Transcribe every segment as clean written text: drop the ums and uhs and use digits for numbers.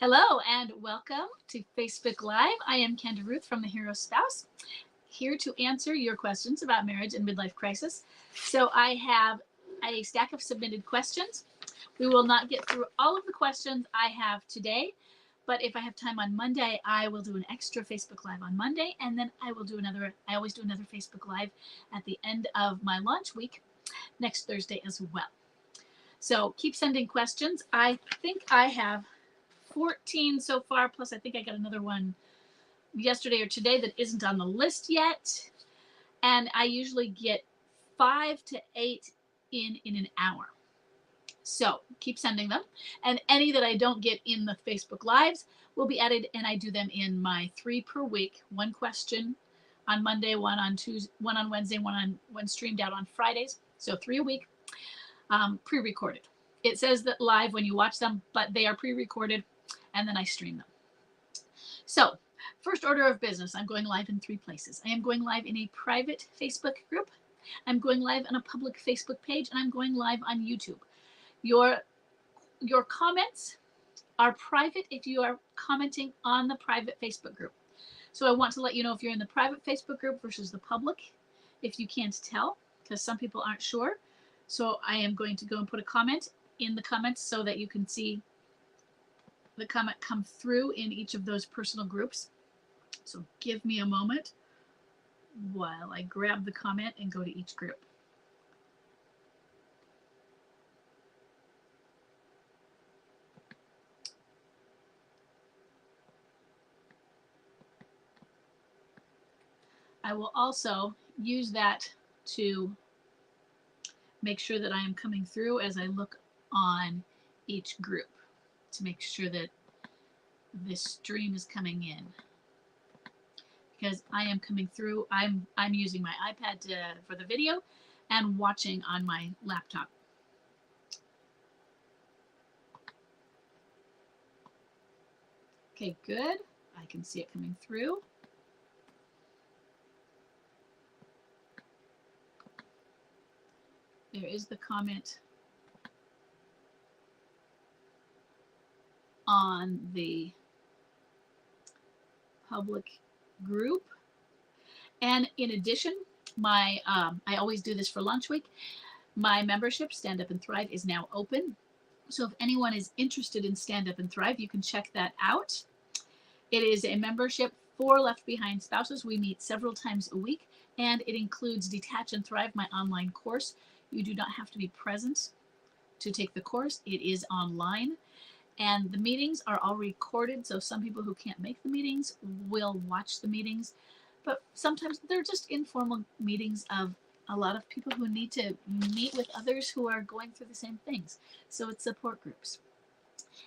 Hello and welcome to Facebook Live. I am Kendra Ruth from The Hero Spouse, here to answer your questions about marriage and midlife crisis. So I have a stack of submitted questions. We will not get through all of the questions I have today, but if I have time on Monday, I will do an extra Facebook Live on Monday, and then I always do another Facebook Live at the end of my launch week next Thursday as well. So keep sending questions. I think I have 14 so far, plus I think I got another one yesterday or today that isn't on the list yet. And I usually get 5 to 8 in an hour. So keep sending them. And any that I don't get in the Facebook Lives will be added, and I do them in my 3 per week. One question on Monday, one on Tuesday, one on Wednesday, one streamed out on Fridays. So 3 a week, pre-recorded. It says that live when you watch them, but they are pre-recorded, and then I stream them. So, first order of business, I'm going live in 3 places. I am going live in a private Facebook group, I'm going live on a public Facebook page, and I'm going live on YouTube. Your comments are private if you are commenting on the private Facebook group. So I want to let you know if you're in the private Facebook group versus the public, if you can't tell, because some people aren't sure. So I am going to go and put a comment in the comments so that you can see the comment come through in each of those personal groups. So give me a moment while I grab the comment and go to each group. I will also use that to make sure that I am coming through as I look on each group to make sure that this stream is coming in, because I am coming through. I'm using my iPad for the video and watching on my laptop. Okay, good. I can see it coming through. There is the comment on the public group. And in addition, I always do this for launch week. My membership, Stand Up and Thrive, is now open. So if anyone is interested in Stand Up and Thrive, you can check that out. It is a membership for Left Behind spouses. We meet several times a week, and it includes Detach and Thrive, my online course. You do not have to be present to take the course. It is online, and the meetings are all recorded, so some people who can't make the meetings will watch the meetings, but sometimes they're just informal meetings of a lot of people who need to meet with others who are going through the same things. So it's support groups.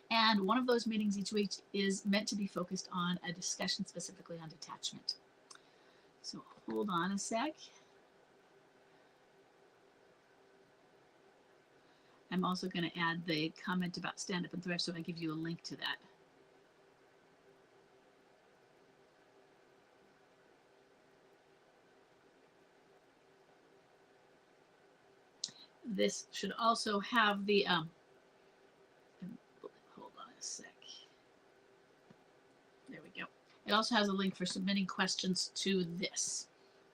And one of those meetings each week is meant to be focused on a discussion specifically on detachment. So hold on a sec. I'm also going to add the comment about Stand Up and Thrive, so I give you a link to that. This should also have the, hold on a sec. There we go. It also has a link for submitting questions to this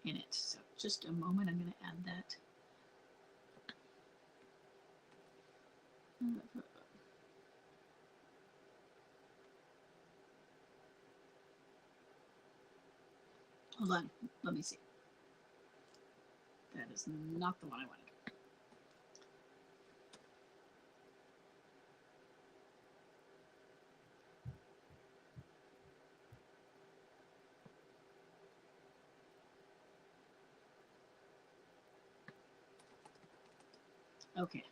in it. So just a moment, I'm going to add that. Hold on, let me see. That is not the one I wanted. Okay.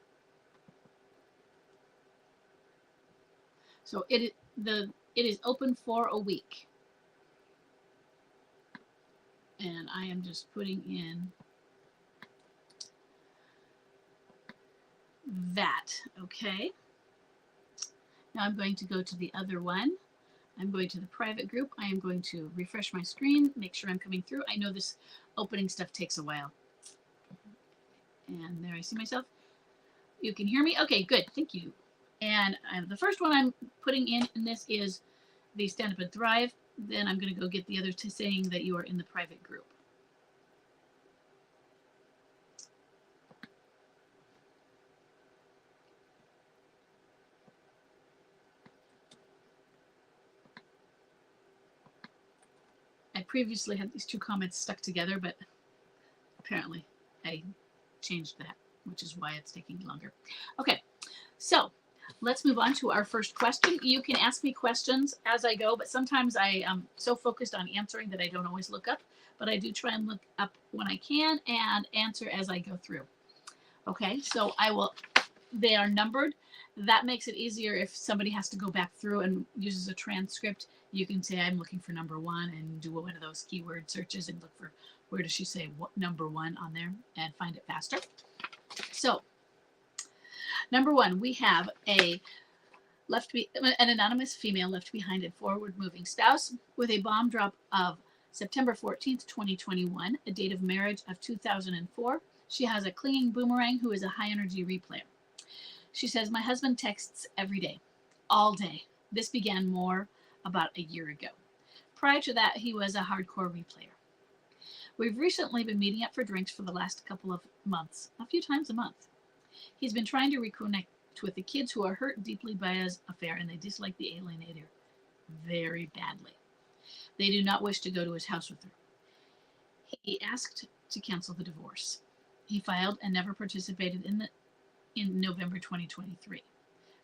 So it is open for a week. And I am just putting in that, okay? Now I'm going to go to the other one. I'm going to the private group. I am going to refresh my screen, make sure I'm coming through. I know this opening stuff takes a while. And there I see myself. You can hear me? Okay, good. Thank you. And the first one I'm putting in this is the Stand Up and Thrive. Then I'm going to go get the other two saying that you are in the private group. I previously had these two comments stuck together, but apparently I changed that, which is why it's taking longer. Okay, so let's move on to our first question. You can ask me questions as I go, but sometimes I am so focused on answering that I don't always look up, but I do try and look up when I can and answer as I go through. Okay, so they are numbered. That makes it easier if somebody has to go back through and uses a transcript. You can say, I'm looking for number one, and do one of those keyword searches and look for where does she say what number one on there and find it faster. So number one, we have an anonymous female left behind and forward moving spouse with a bomb drop of September 14th, 2021, a date of marriage of 2004. She has a clinging boomerang who is a high energy replayer. She says, my husband texts every day, all day. This began more about a year ago. Prior to that, he was a hardcore replayer. We've recently been meeting up for drinks for the last couple of months, a few times a month. He's been trying to reconnect with the kids who are hurt deeply by his affair, and they dislike the alienator very badly. They do not wish to go to his house with her. He asked to cancel the divorce. He filed and never participated in November 2023.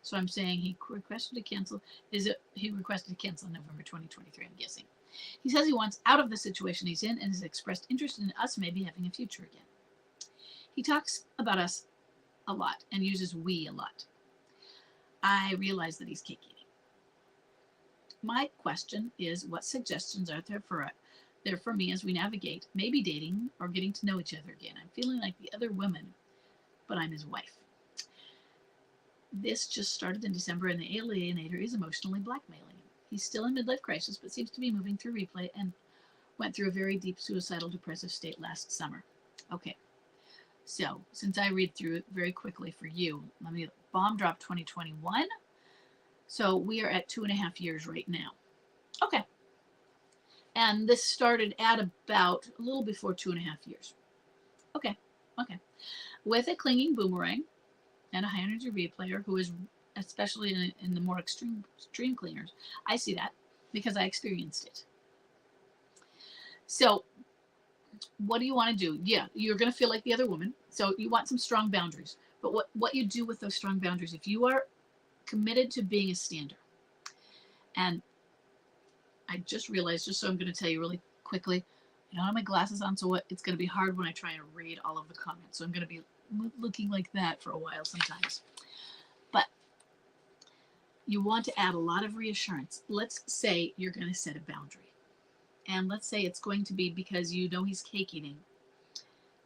So I'm saying he requested to cancel. He requested to cancel in November 2023, I'm guessing. He says he wants out of the situation he's in and has expressed interest in us maybe having a future again. He talks about us a lot and uses we a lot. I realize that he's cake eating. My question is, what suggestions are there for me as we navigate maybe dating or getting to know each other again? I'm feeling like the other woman, but I'm his wife. This just started in December, and the alienator is emotionally blackmailing him. He's still in midlife crisis, but seems to be moving through replay and went through a very deep suicidal depressive state last summer. Okay, so since I read through it very quickly for you, let me bomb drop 2021. So we are at 2.5 years right now. Okay. And this started at about a little before 2.5 years. Okay. With a clinging boomerang and a high energy replayer who is, especially in the more extreme clingers, I see that because I experienced it. So what do you want to do? Yeah, you're going to feel like the other woman. So you want some strong boundaries. But what you do with those strong boundaries, if you are committed to being a stander, and I just realized, just so I'm going to tell you really quickly, I don't have my glasses on, so it's going to be hard when I try and read all of the comments. So I'm going to be looking like that for a while sometimes. But you want to add a lot of reassurance. Let's say you're going to set a boundary. And let's say it's going to be because you know he's cake eating.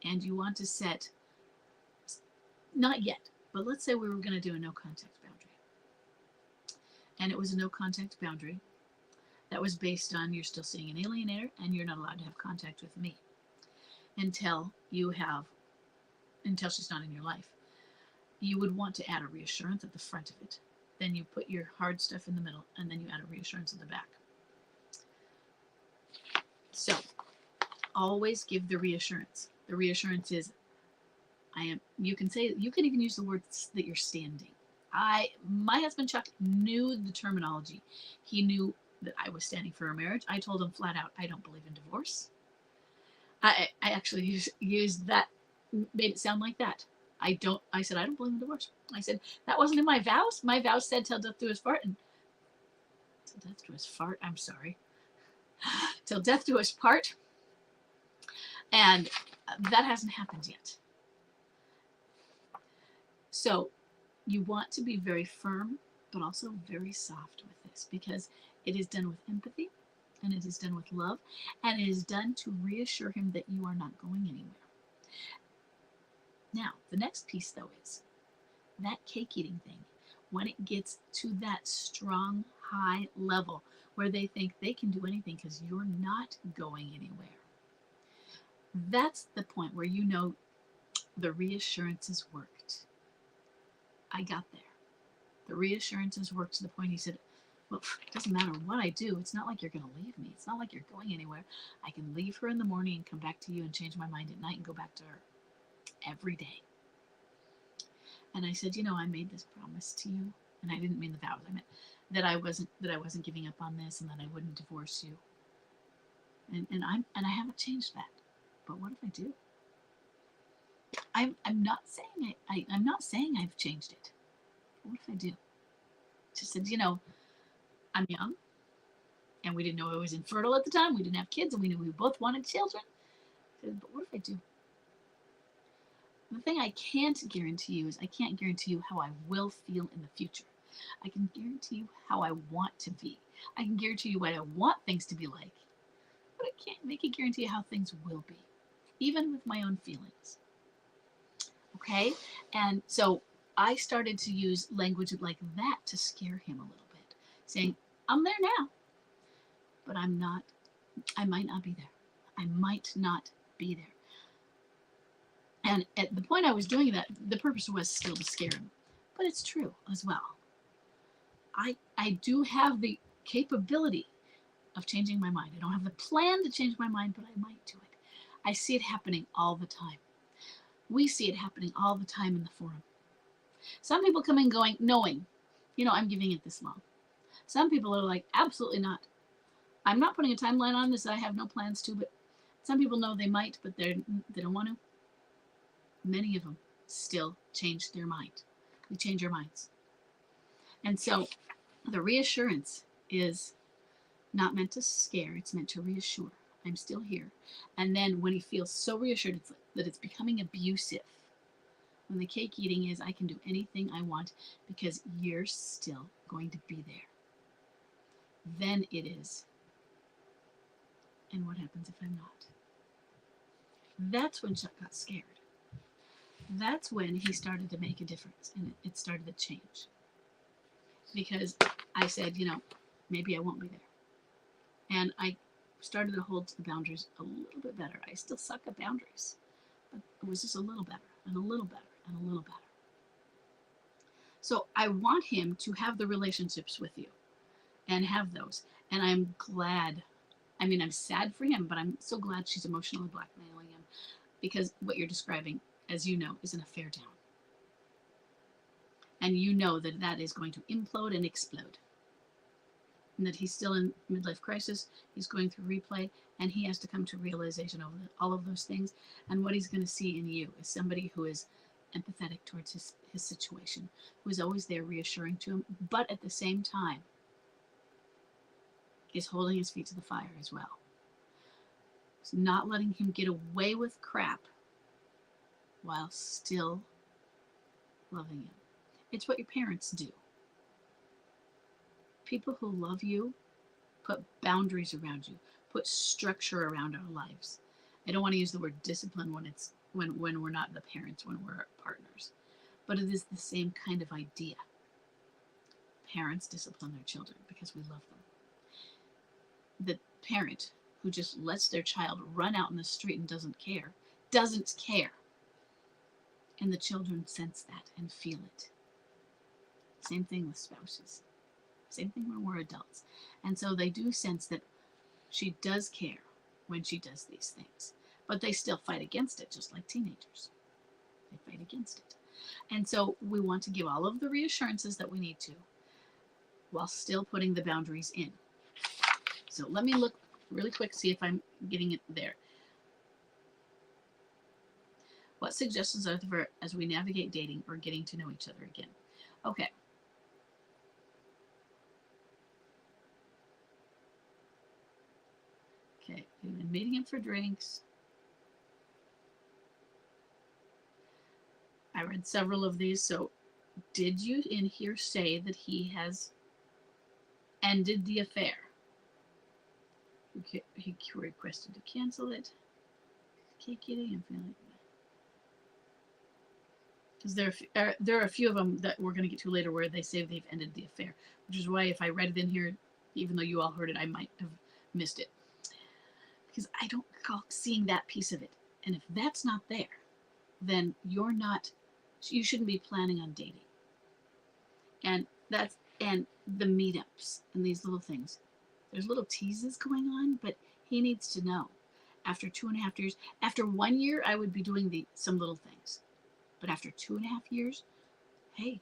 And you want to set, not yet, but let's say we were going to do a no contact boundary. And it was a no contact boundary that was based on you're still seeing an alienator and you're not allowed to have contact with me until she's not in your life. You would want to add a reassurance at the front of it. Then you put your hard stuff in the middle, and then you add a reassurance at the back. So always give the reassurance. The reassurance is, you can even use the words that you're standing. My husband Chuck knew the terminology. He knew that I was standing for a marriage. I told him flat out, I don't believe in divorce. I actually used that, made it sound like that. I said, I don't believe in divorce. I said, that wasn't in my vows. My vows said till death do us part. Till death do us part, I'm sorry. Till death do us part. And that hasn't happened yet. So you want to be very firm, but also very soft with this, because it is done with empathy, and it is done with love, and it is done to reassure him that you are not going anywhere. Now, the next piece, though, is that cake eating thing. When it gets to that strong, high level where they think they can do anything because you're not going anywhere, that's the point where you know the reassurance has worked. I got there. The reassurances worked to the point he said, well, it doesn't matter what I do. It's not like you're going to leave me. It's not like you're going anywhere. I can leave her in the morning and come back to you and change my mind at night and go back to her every day. And I said, I made this promise to you, and I didn't mean the vows. I meant that I wasn't giving up on this, and that I wouldn't divorce you. And I haven't changed that. But what if I do? I'm not saying I'm not saying I've changed it. What if I do? She said, I'm young, and we didn't know I was infertile at the time. We didn't have kids, and we knew we both wanted children. I said, but what if I do? The thing I can't guarantee you is I can't guarantee you how I will feel in the future. I can guarantee you how I want to be. I can guarantee you what I want things to be like, but I can't make a guarantee how things will be, even with my own feelings. Okay? And so I started to use language like that to scare him a little bit, saying, I'm there now, but I might not be there. I might not be there. And at the point I was doing that, the purpose was still to scare him. But it's true as well. I do have the capability of changing my mind. I don't have the plan to change my mind, but I might do it. I see it happening all the time. We see it happening all the time in the forum. Some people come in going, knowing, I'm giving it this long. Some people are like, absolutely not. I'm not putting a timeline on this. I have no plans to, but some people know they might, but they don't want to. Many of them still change their mind. We change our minds. And so the reassurance is not meant to scare. It's meant to reassure. I'm still here. And then when he feels so reassured that it's becoming abusive, when the cake eating is, I can do anything I want because you're still going to be there. Then it is, and what happens if I'm not? That's when Chuck got scared. That's when he started to make a difference, and it started to change. Because I said, maybe I won't be there. And I started to hold to the boundaries a little bit better. I still suck at boundaries, but it was just a little better, and a little better, and a little better. So I want him to have the relationships with you and have those. And I'm glad. I'm sad for him, but I'm so glad she's emotionally blackmailing him, because what you're describing, as you know, is an affair down. And you know that is going to implode and explode. And that he's still in midlife crisis, he's going through replay, and he has to come to realization of all of those things. And what he's going to see in you is somebody who is empathetic towards his situation, who is always there reassuring to him, but at the same time is holding his feet to the fire as well. It's not letting him get away with crap while still loving him. It's what your parents do. People who love you put boundaries around you, put structure around our lives. I don't want to use the word discipline when we're not the parents, when we're partners. But it is the same kind of idea. Parents discipline their children because we love them. The parent who just lets their child run out in the street and doesn't care. And the children sense that and feel it. Same thing with spouses. Same thing when we're adults. And so they do sense that she does care when she does these things. But they still fight against it, just like teenagers. They fight against it. And so we want to give all of the reassurances that we need to, while still putting the boundaries in. So let me look really quick, see if I'm getting it there. What suggestions are there as we navigate dating or getting to know each other again? Okay. Okay, we've been meeting him for drinks. I read several of these, so did you in here say that he has ended the affair? Okay, he requested to cancel it. Cake eating and feeling. Because there are a few of them that we're going to get to later where they say they've ended the affair, which is why if I read it in here, even though you all heard it, I might have missed it. Because I don't recall seeing that piece of it. And if that's not there, then you shouldn't be planning on dating. And And the meetups and these little things. There's little teases going on, but he needs to know. After 2.5 years, after 1 year, I would be doing some little things. But after 2.5 years, hey,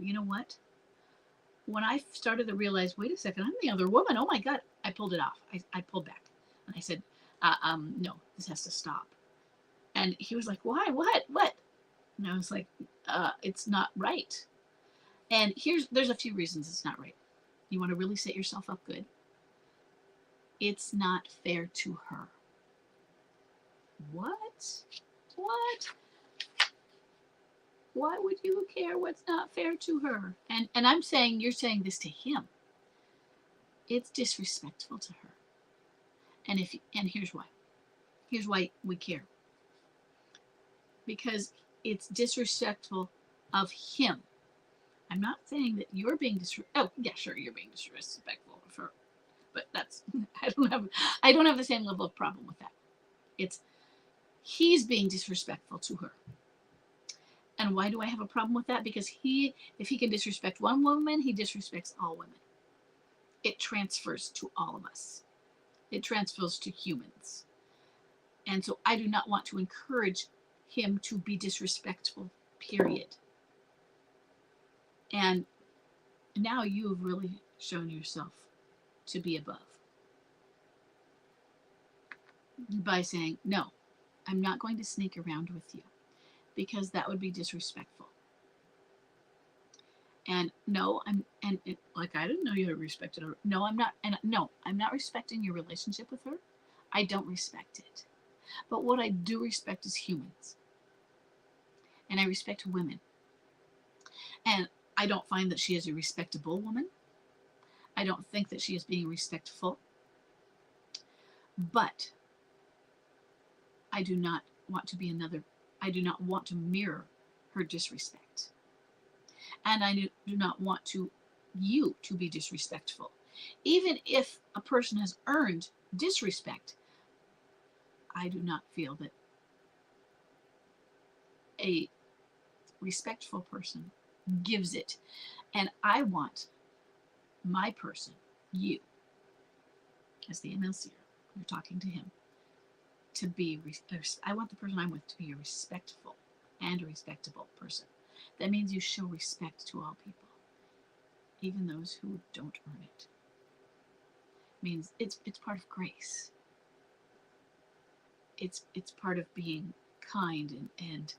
you know what? When I started to realize, wait a second, I'm the other woman. Oh my God, I pulled it off. I pulled back, and I said, no, this has to stop. And he was like, why? What? And I was like, it's not right. And there's a few reasons it's not right. You want to really set yourself up good. It's not fair to her. What? Why would you care what's not fair to her? And I'm saying, you're saying this to him. It's disrespectful to her. And here's why. Here's why we care. Because it's disrespectful of him. I'm not saying that you're being disrespectful. Oh, yeah, sure, you're being disrespectful of her. But I don't have the same level of problem with that. He's being disrespectful to her. And why do I have a problem with that? Because if he can disrespect one woman, he disrespects all women. It transfers to all of us. It transfers to humans. And so I do not want to encourage him to be disrespectful, period. And now you have really shown yourself to be above. By saying, no, I'm not going to sneak around with you, because that would be disrespectful. And no, like, I didn't know you respected her. No, I'm not. And no, I'm not respecting your relationship with her. I don't respect it. But what I do respect is humans. And I respect women. And I don't find that she is a respectable woman. I don't think that she is being respectful. But I do not want to mirror her disrespect. And I do not want you to be disrespectful. Even if a person has earned disrespect, I do not feel that a respectful person gives it. And I want my person, you, as the MLC, you're talking to him, to be, I want the person I'm with to be a respectful and a respectable person. That means you show respect to all people, even those who don't earn it. It means it's part of grace. It's part of being kind and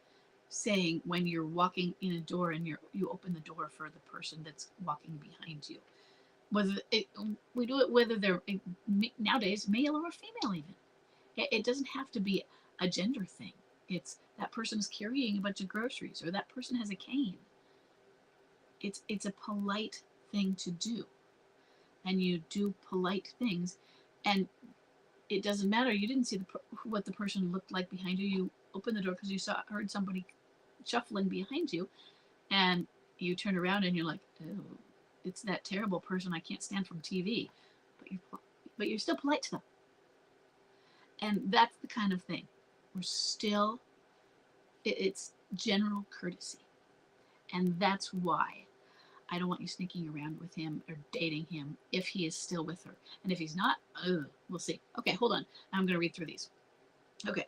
saying, when you're walking in a door and you open the door for the person that's walking behind you. We do it whether they're nowadays male or female even. It doesn't have to be a gender thing. It's that person is carrying a bunch of groceries, or that person has a cane. It's a polite thing to do. And you do polite things, and it doesn't matter. You didn't see what the person looked like behind you. You opened the door because you heard somebody shuffling behind you, and you turn around and you're like, oh, it's that terrible person I can't stand from TV. But you're still polite to them. And that's the kind of thing. It's general courtesy. And that's why I don't want you sneaking around with him or dating him if he is still with her. And if he's not, we'll see. Okay, hold on. I'm going to read through these. Okay.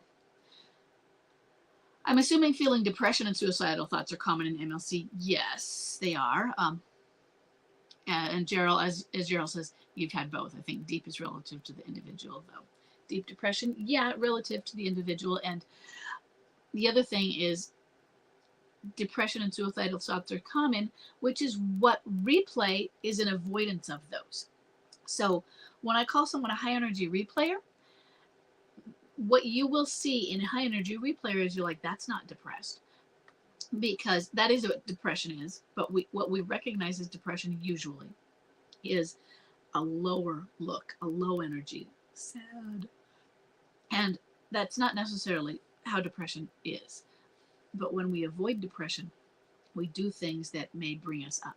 I'm assuming feeling depression and suicidal thoughts are common in MLC. Yes, they are. And Gerald, as Gerald says, you've had both. I think deep is relative to the individual, though. Deep depression, yeah, relative to the individual. And the other thing is, depression and suicidal thoughts are common, which is what replay is an avoidance of those. So when I call someone a high energy replayer, what you will see in a high energy replayer is you're like, that's not depressed, because that is what depression is. But what we recognize as depression usually is a lower look, a low energy, sad. And that's not necessarily how depression is. But when we avoid depression, we do things that may bring us up.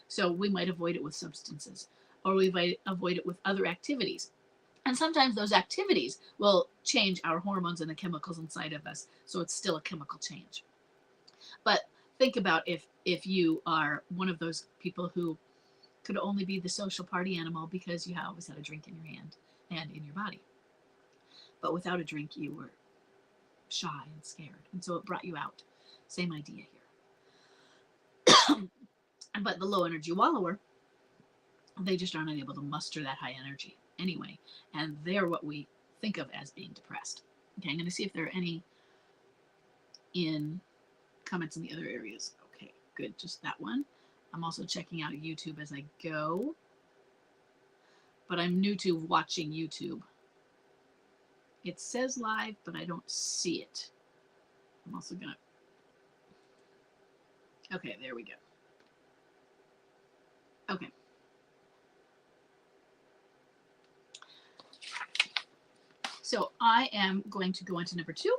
So we might avoid it with substances, or we might avoid it with other activities. And sometimes those activities will change our hormones and the chemicals inside of us. So it's still a chemical change. But think about if you are one of those people who could only be the social party animal because you always had a drink in your hand and in your body. But without a drink, you were shy and scared. And so it brought you out. Same idea here. But the low energy wallower, they just aren't able to muster that high energy anyway. And they're what we think of as being depressed. Okay, I'm going to see if there are any in comments in the other areas. Okay, good. Just that one. I'm also checking out YouTube as I go. But I'm new to watching YouTube. It says live, but I don't see it. I'm also going to... Okay, there we go. Okay. So I am going to go into number 2.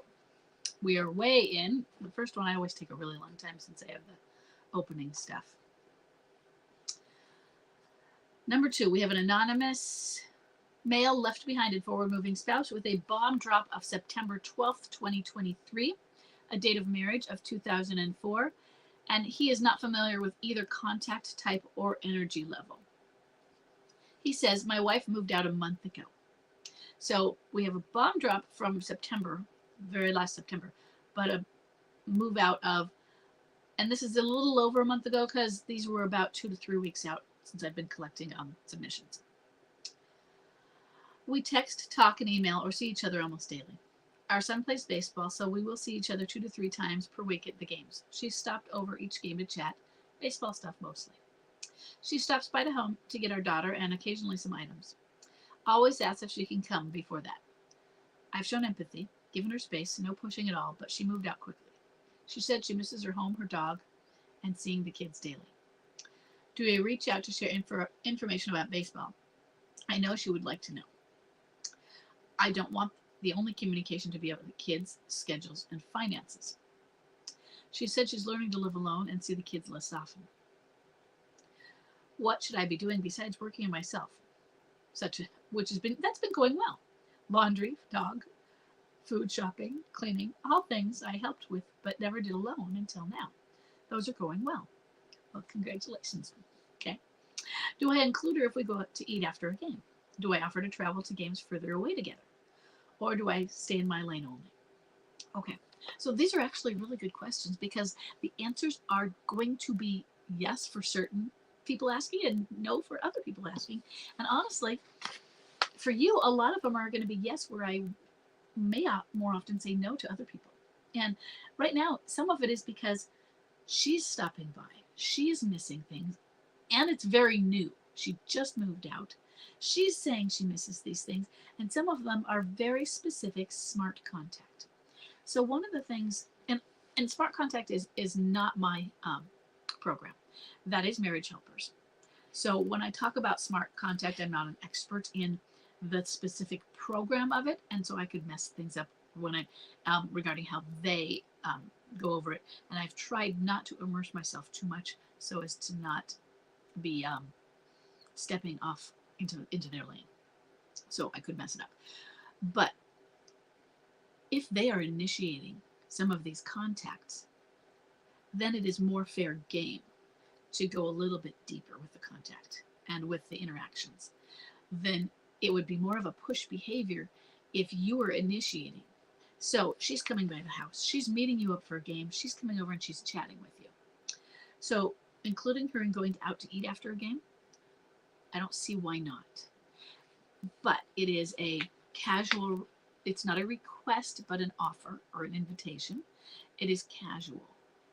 We are way in. The first one I always take a really long time since I have the opening stuff. Number 2, we have an anonymous male left behind and forward moving spouse with a bomb drop of September 12th, 2023, a date of marriage of 2004, and he is not familiar with either contact type or energy level. He says, my wife moved out a month ago. So we have a bomb drop from September, very last September, but a move out of, and this is a little over a month ago because these were about 2 to 3 weeks out since I've been collecting submissions. We text, talk, and email or see each other almost daily. Our son plays baseball, so we will see each other 2 to 3 times per week at the games. She's stopped over each game to chat, baseball stuff mostly. She stops by the home to get our daughter and occasionally some items. Always asks if she can come before that. I've shown empathy, given her space, no pushing at all, but she moved out quickly. She said she misses her home, her dog, and seeing the kids daily. Do I reach out to share information about baseball? I know she would like to know. I don't want the only communication to be about the kids, schedules, and finances. She said she's learning to live alone and see the kids less often. What should I be doing besides working on myself? That's been going well. Laundry, dog, food shopping, cleaning, all things I helped with but never did alone until now. Those are going well. Well, congratulations. Okay. Do I include her if we go out to eat after a game? Do I offer to travel to games further away together? Or do I stay in my lane only? Okay. So these are actually really good questions because the answers are going to be yes for certain people asking and no for other people asking. And honestly, for you, a lot of them are going to be yes, where I may more often say no to other people. And right now, some of it is because she's stopping by. She's missing things. And it's very new. She just moved out. She's saying she misses these things. And some of them are very specific smart contact. So one of the things, and smart contact is not my program. That is Marriage Helpers. So when I talk about smart contact, I'm not an expert in the specific program of it. And so I could mess things up when I, regarding how they go over it. And I've tried not to immerse myself too much so as to not be stepping off into their lane. So I could mess it up. But if they are initiating some of these contacts, then it is more fair game to go a little bit deeper with the contact and with the interactions. Then it would be more of a push behavior if you were initiating. So she's coming by the house. She's meeting you up for a game. She's coming over and she's chatting with you. So including her in going out to eat after a game, I don't see why not. But it is a casual, it's not a request, but an offer or an invitation. It is casual.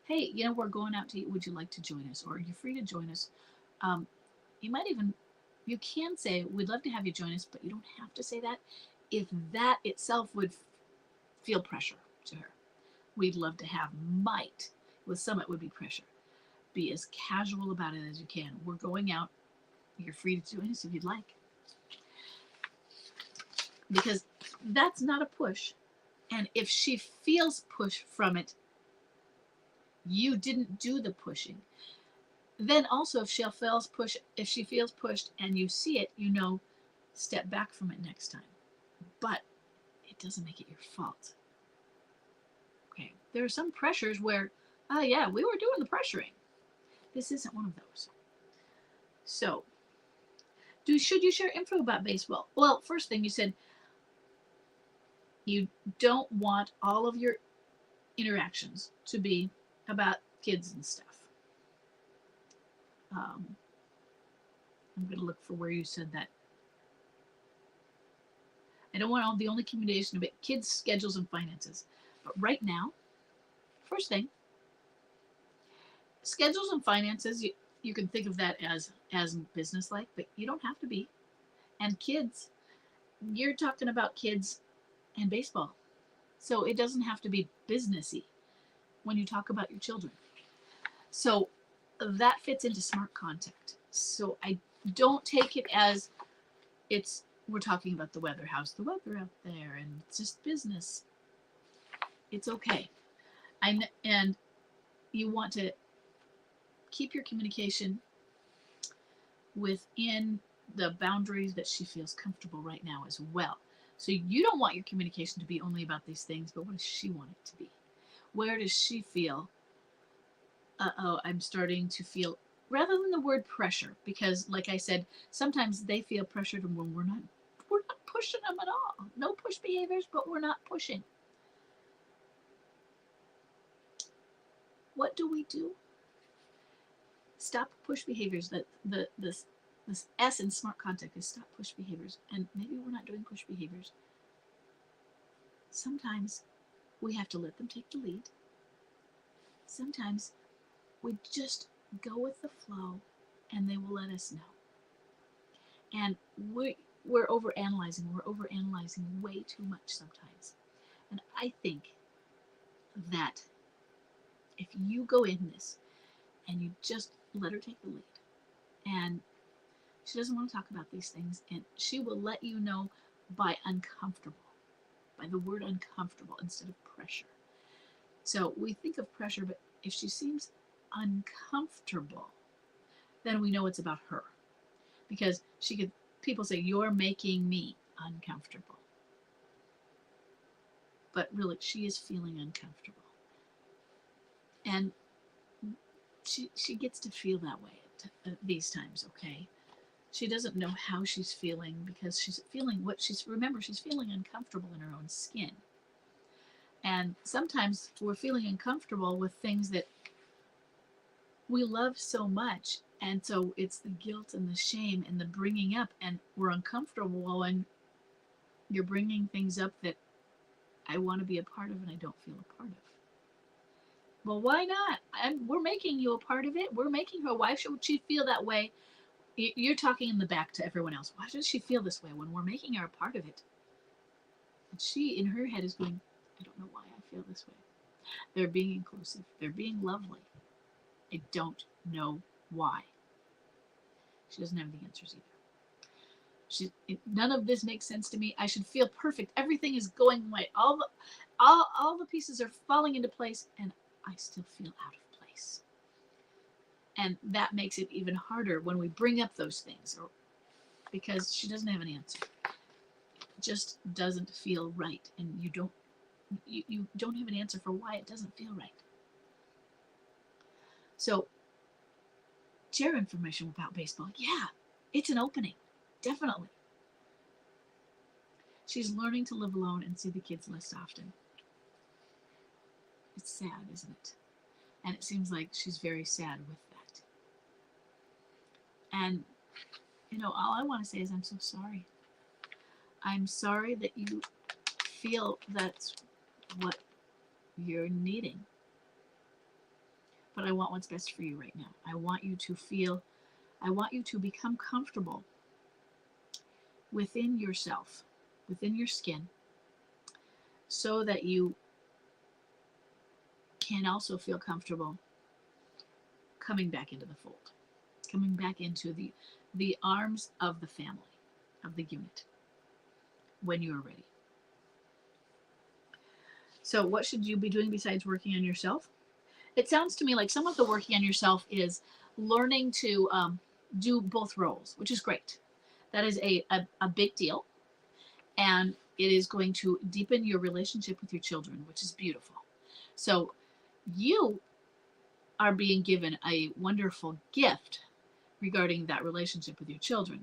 Hey, we're going out to eat. Would you like to join us? Or are you free to join us? You can say, we'd love to have you join us, but you don't have to say that. If that itself would feel pressure to her. We'd love to have might. With some, it would be pressure. Be as casual about it as you can. We're going out. You're free to join us if you'd like. Because that's not a push. And if she feels push from it, you didn't do the pushing. Then also if she feels pushed and you see it, step back from it next time. But it doesn't make it your fault. Okay. There are some pressures where Yeah, we were doing the pressuring. This isn't one of those. So, should you share info about baseball? Well, first thing you said, you don't want all of your interactions to be about kids and stuff. I'm going to look for where you said that. I don't want all the only communication about kids' schedules and finances. But right now, first thing, schedules and finances, you can think of that as business-like, but you don't have to be. And kids, you're talking about kids and baseball. So it doesn't have to be businessy when you talk about your children. So that fits into smart contact. So I don't take it as we're talking about the weather. How's the weather out there? And it's just business. It's okay. And you want to keep your communication within the boundaries that she feels comfortable right now as well. So you don't want your communication to be only about these things, but what does she want it to be? Where does she feel, I'm starting to feel, rather than the word pressure, because like I said, sometimes they feel pressured when we're not pushing them at all. No push behaviors, but we're not pushing. What do we do? Stop push behaviors. That this S in smart contact is stop push behaviors. And maybe we're not doing push behaviors. Sometimes we have to let them take the lead. Sometimes we just go with the flow and they will let us know. And we're overanalyzing. We're overanalyzing way too much sometimes. And I think that if you go in this and you just let her take the lead, and she doesn't want to talk about these things, and she will let you know by uncomfortable, by the word uncomfortable instead of pressure. So we think of pressure, but if she seems uncomfortable, then we know it's about her. Because people say, you're making me uncomfortable. But really, she is feeling uncomfortable. And she gets to feel that way at these times, okay? She doesn't know how she's feeling because she's feeling she's feeling uncomfortable in her own skin. And sometimes we're feeling uncomfortable with things that we love so much. And so it's the guilt and the shame and the bringing up, and we're uncomfortable when you're bringing things up that I want to be a part of and I don't feel a part of. Well, why not? We're making you a part of it. We're making her. Why should she feel that way? You're talking in the back to everyone else. Why does she feel this way when we're making her a part of it? And she, in her head, is going, I don't know why I feel this way. They're being inclusive. They're being lovely. I don't know why. She doesn't have the answers either. None of this makes sense to me. I should feel perfect. Everything is going right. All the pieces are falling into place, and I still feel out of place. And that makes it even harder when we bring up those things, because she doesn't have an answer. It just doesn't feel right, and you don't have an answer for why it doesn't feel right. So, share information about baseball. Yeah, it's an opening. Definitely. She's learning to live alone and see the kids less often. It's sad, isn't it? And it seems like she's very sad with that. And, all I want to say is I'm so sorry. I'm sorry that you feel that's what you're needing. But I want what's best for you right now. I want you to become comfortable within yourself, within your skin, so that you can also feel comfortable coming back into the fold, coming back into the arms of the family, of the unit, when you are ready. So what should you be doing besides working on yourself? It sounds to me like some of the working on yourself is learning to do both roles, which is great. That is a big deal. And it is going to deepen your relationship with your children, which is beautiful. So you are being given a wonderful gift regarding that relationship with your children.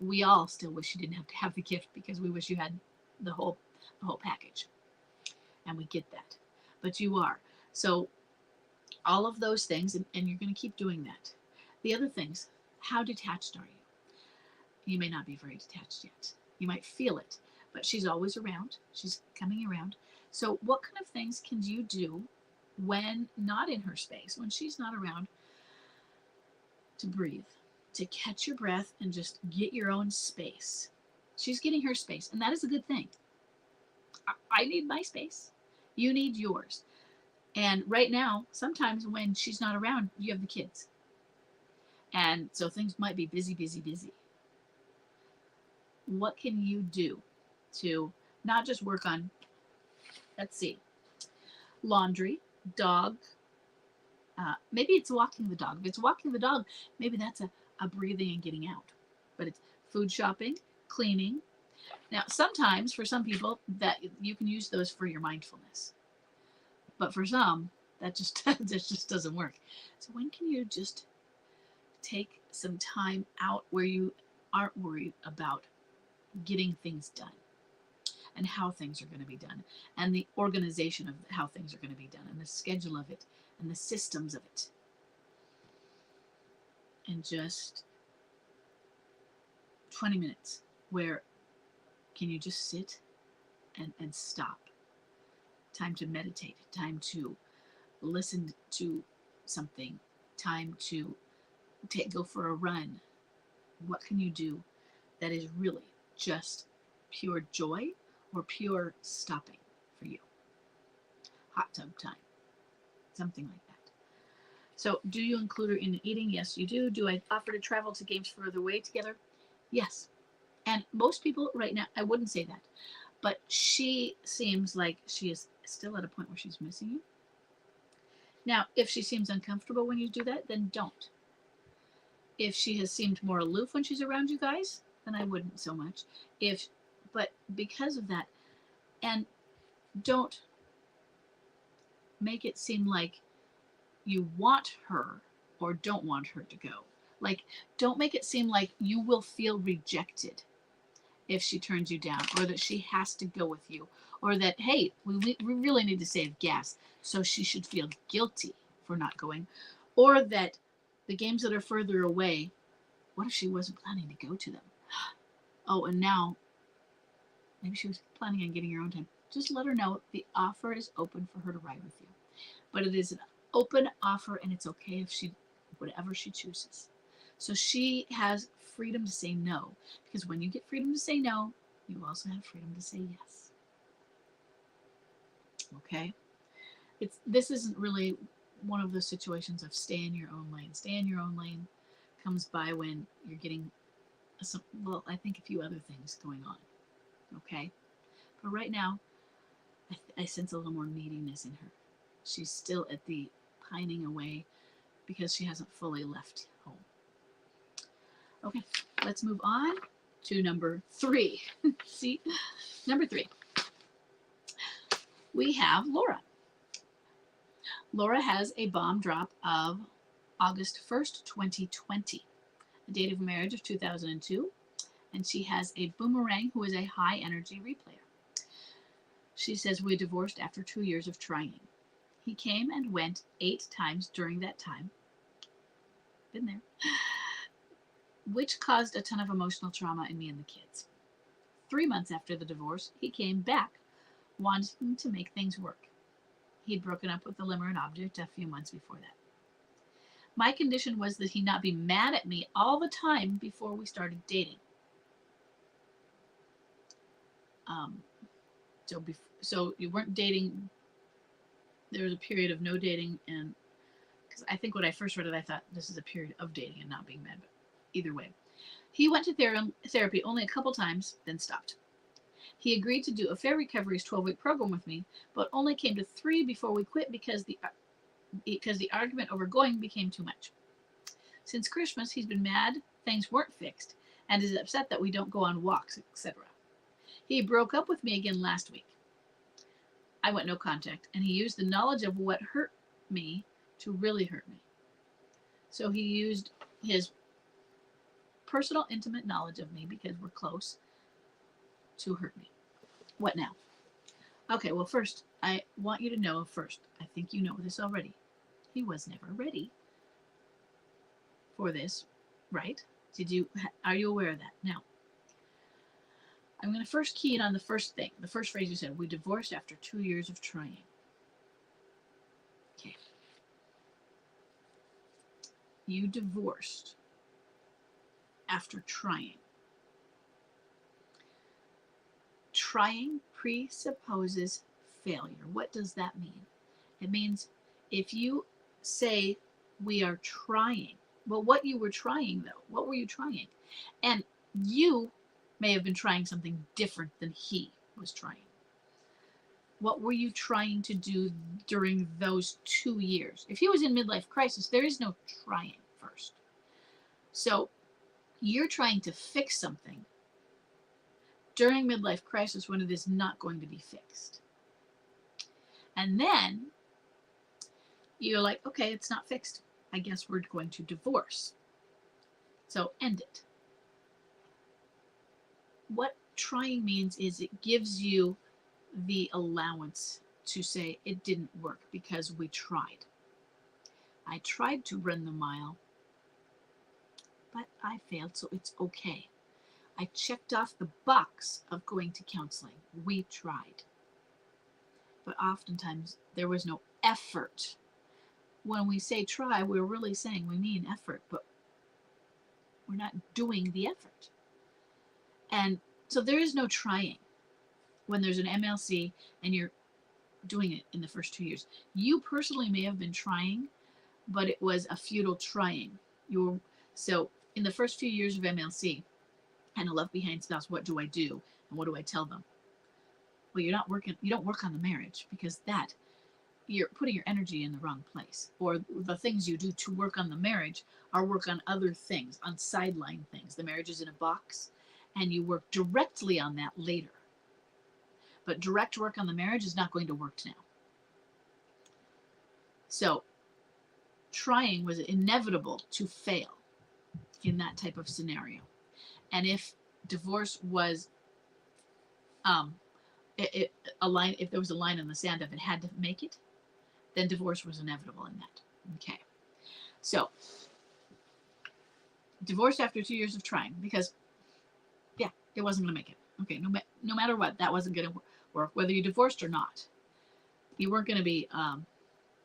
We all still wish you didn't have to have the gift because we wish you had the whole package, and we get that, but you are. So all of those things, and you're going to keep doing that. The other things, how detached are you? You may not be very detached yet. You might feel it, but she's always around. She's coming around. So what kind of things can you do when not in her space, when she's not around, to breathe, to catch your breath and just get your own space? She's getting her space, and that is a good thing. I need my space. You need yours. And right now, sometimes when she's not around, you have the kids. And so things might be busy, busy, busy. What can you do to not just work on, let's see, laundry, dog, maybe it's walking the dog. If it's walking the dog, maybe that's a breathing and getting out. But it's food shopping, cleaning. Now, sometimes for some people that you can use those for your mindfulness. But for some, that just doesn't work. So when can you just take some time out where you aren't worried about getting things done and how things are going to be done and the organization of how things are going to be done and the schedule of it and the systems of it, and just 20 minutes where can you just sit and stop? Time to meditate, time to listen to something, time to go for a run. What can you do that is really just pure joy or pure stopping for you? Hot tub time, something like that. So do you include her in eating? Yes, you do. Do I offer to travel to games further away together? Yes. And most people right now, I wouldn't say that, but she seems like she is still at a point where she's missing you. Now, if she seems uncomfortable when you do that, then don't. If she has seemed more aloof when she's around you guys, then I wouldn't so much. But because of that, and don't make it seem like you want her or don't want her to go. Like, don't make it seem like you will feel rejected if she turns you down, or that she has to go with you, or that, hey, we really need to save gas, so she should feel guilty for not going, or that the games that are further away, what if she wasn't planning to go to them? Oh, and now maybe she was planning on getting her own time. Just let her know the offer is open for her to ride with you, but it is an open offer, and it's okay if whatever she chooses. So she has freedom to say no, because when you get freedom to say no, you also have freedom to say yes. Okay? This isn't really one of those situations of stay in your own lane. Stay in your own lane comes by when you're getting I think a few other things going on. Okay? But right now, I sense a little more neediness in her. She's still at the pining away because she hasn't fully left home. Okay, let's move on to number 3. See, number 3. We have Laura. Laura has a bomb drop of August 1st, 2020, a date of marriage of 2002, and she has a boomerang who is a high energy replayer. She says, we divorced after 2 years of trying. He came and went 8 times during that time. Been there. Which caused a ton of emotional trauma in me and the kids. 3 months after the divorce, he came back, wanting to make things work. He'd broken up with the limerent object a few months before that. My condition was that he not be mad at me all the time before we started dating. So you weren't dating. There was a period of no dating, and because I think when I first read it, I thought this is a period of dating and not being mad, but either way. He went to therapy only a couple times, then stopped. He agreed to do a Fair Recovery's 12-week program with me, but only came to 3 before we quit because the argument over going became too much. Since Christmas, he's been mad things weren't fixed and is upset that we don't go on walks, etc. He broke up with me again last week. I went no contact, and he used the knowledge of what hurt me to really hurt me. So he used his personal, intimate knowledge of me, because we're close, to hurt me. What now? Okay, well, first, I want you to know first, I think you know this already. He was never ready for this, right? Are you aware of that? Now, I'm going to first key in on the first thing, the first phrase you said. We divorced after 2 years of trying. Okay. You divorced after trying. Trying presupposes failure. What does that mean? It means if you say we are trying, well, what you were trying though, what were you trying? And you may have been trying something different than he was trying. What were you trying to do during those 2 years? If he was in midlife crisis, there is no trying first. So you're trying to fix something during midlife crisis when it is not going to be fixed. And then you're like, okay, it's not fixed. I guess we're going to divorce. So end it. What trying means is it gives you the allowance to say it didn't work because we tried. I tried to run the mile, but I failed, so it's okay. I checked off the box of going to counseling. We tried. But oftentimes there was no effort. When we say try, we're really saying we mean effort, but we're not doing the effort. And so there is no trying when there's an MLC and you're doing it in the first 2 years. You personally may have been trying, but it was a futile trying. So in the first few years of MLC and a left behind spouse, what do I do? And what do I tell them? Well, you don't work on the marriage, because that you're putting your energy in the wrong place. Or the things you do to work on the marriage are work on other things, on sideline things. The marriage is in a box and you work directly on that later. But direct work on the marriage is not going to work now. So trying was inevitable to fail in that type of scenario. And if divorce was if there was a line in the sand of it had to make it, then divorce was inevitable in that. Okay. So divorce after 2 years of trying, because it wasn't going to make it. Okay. No matter what, that wasn't going to work, whether you divorced or not. You weren't going to be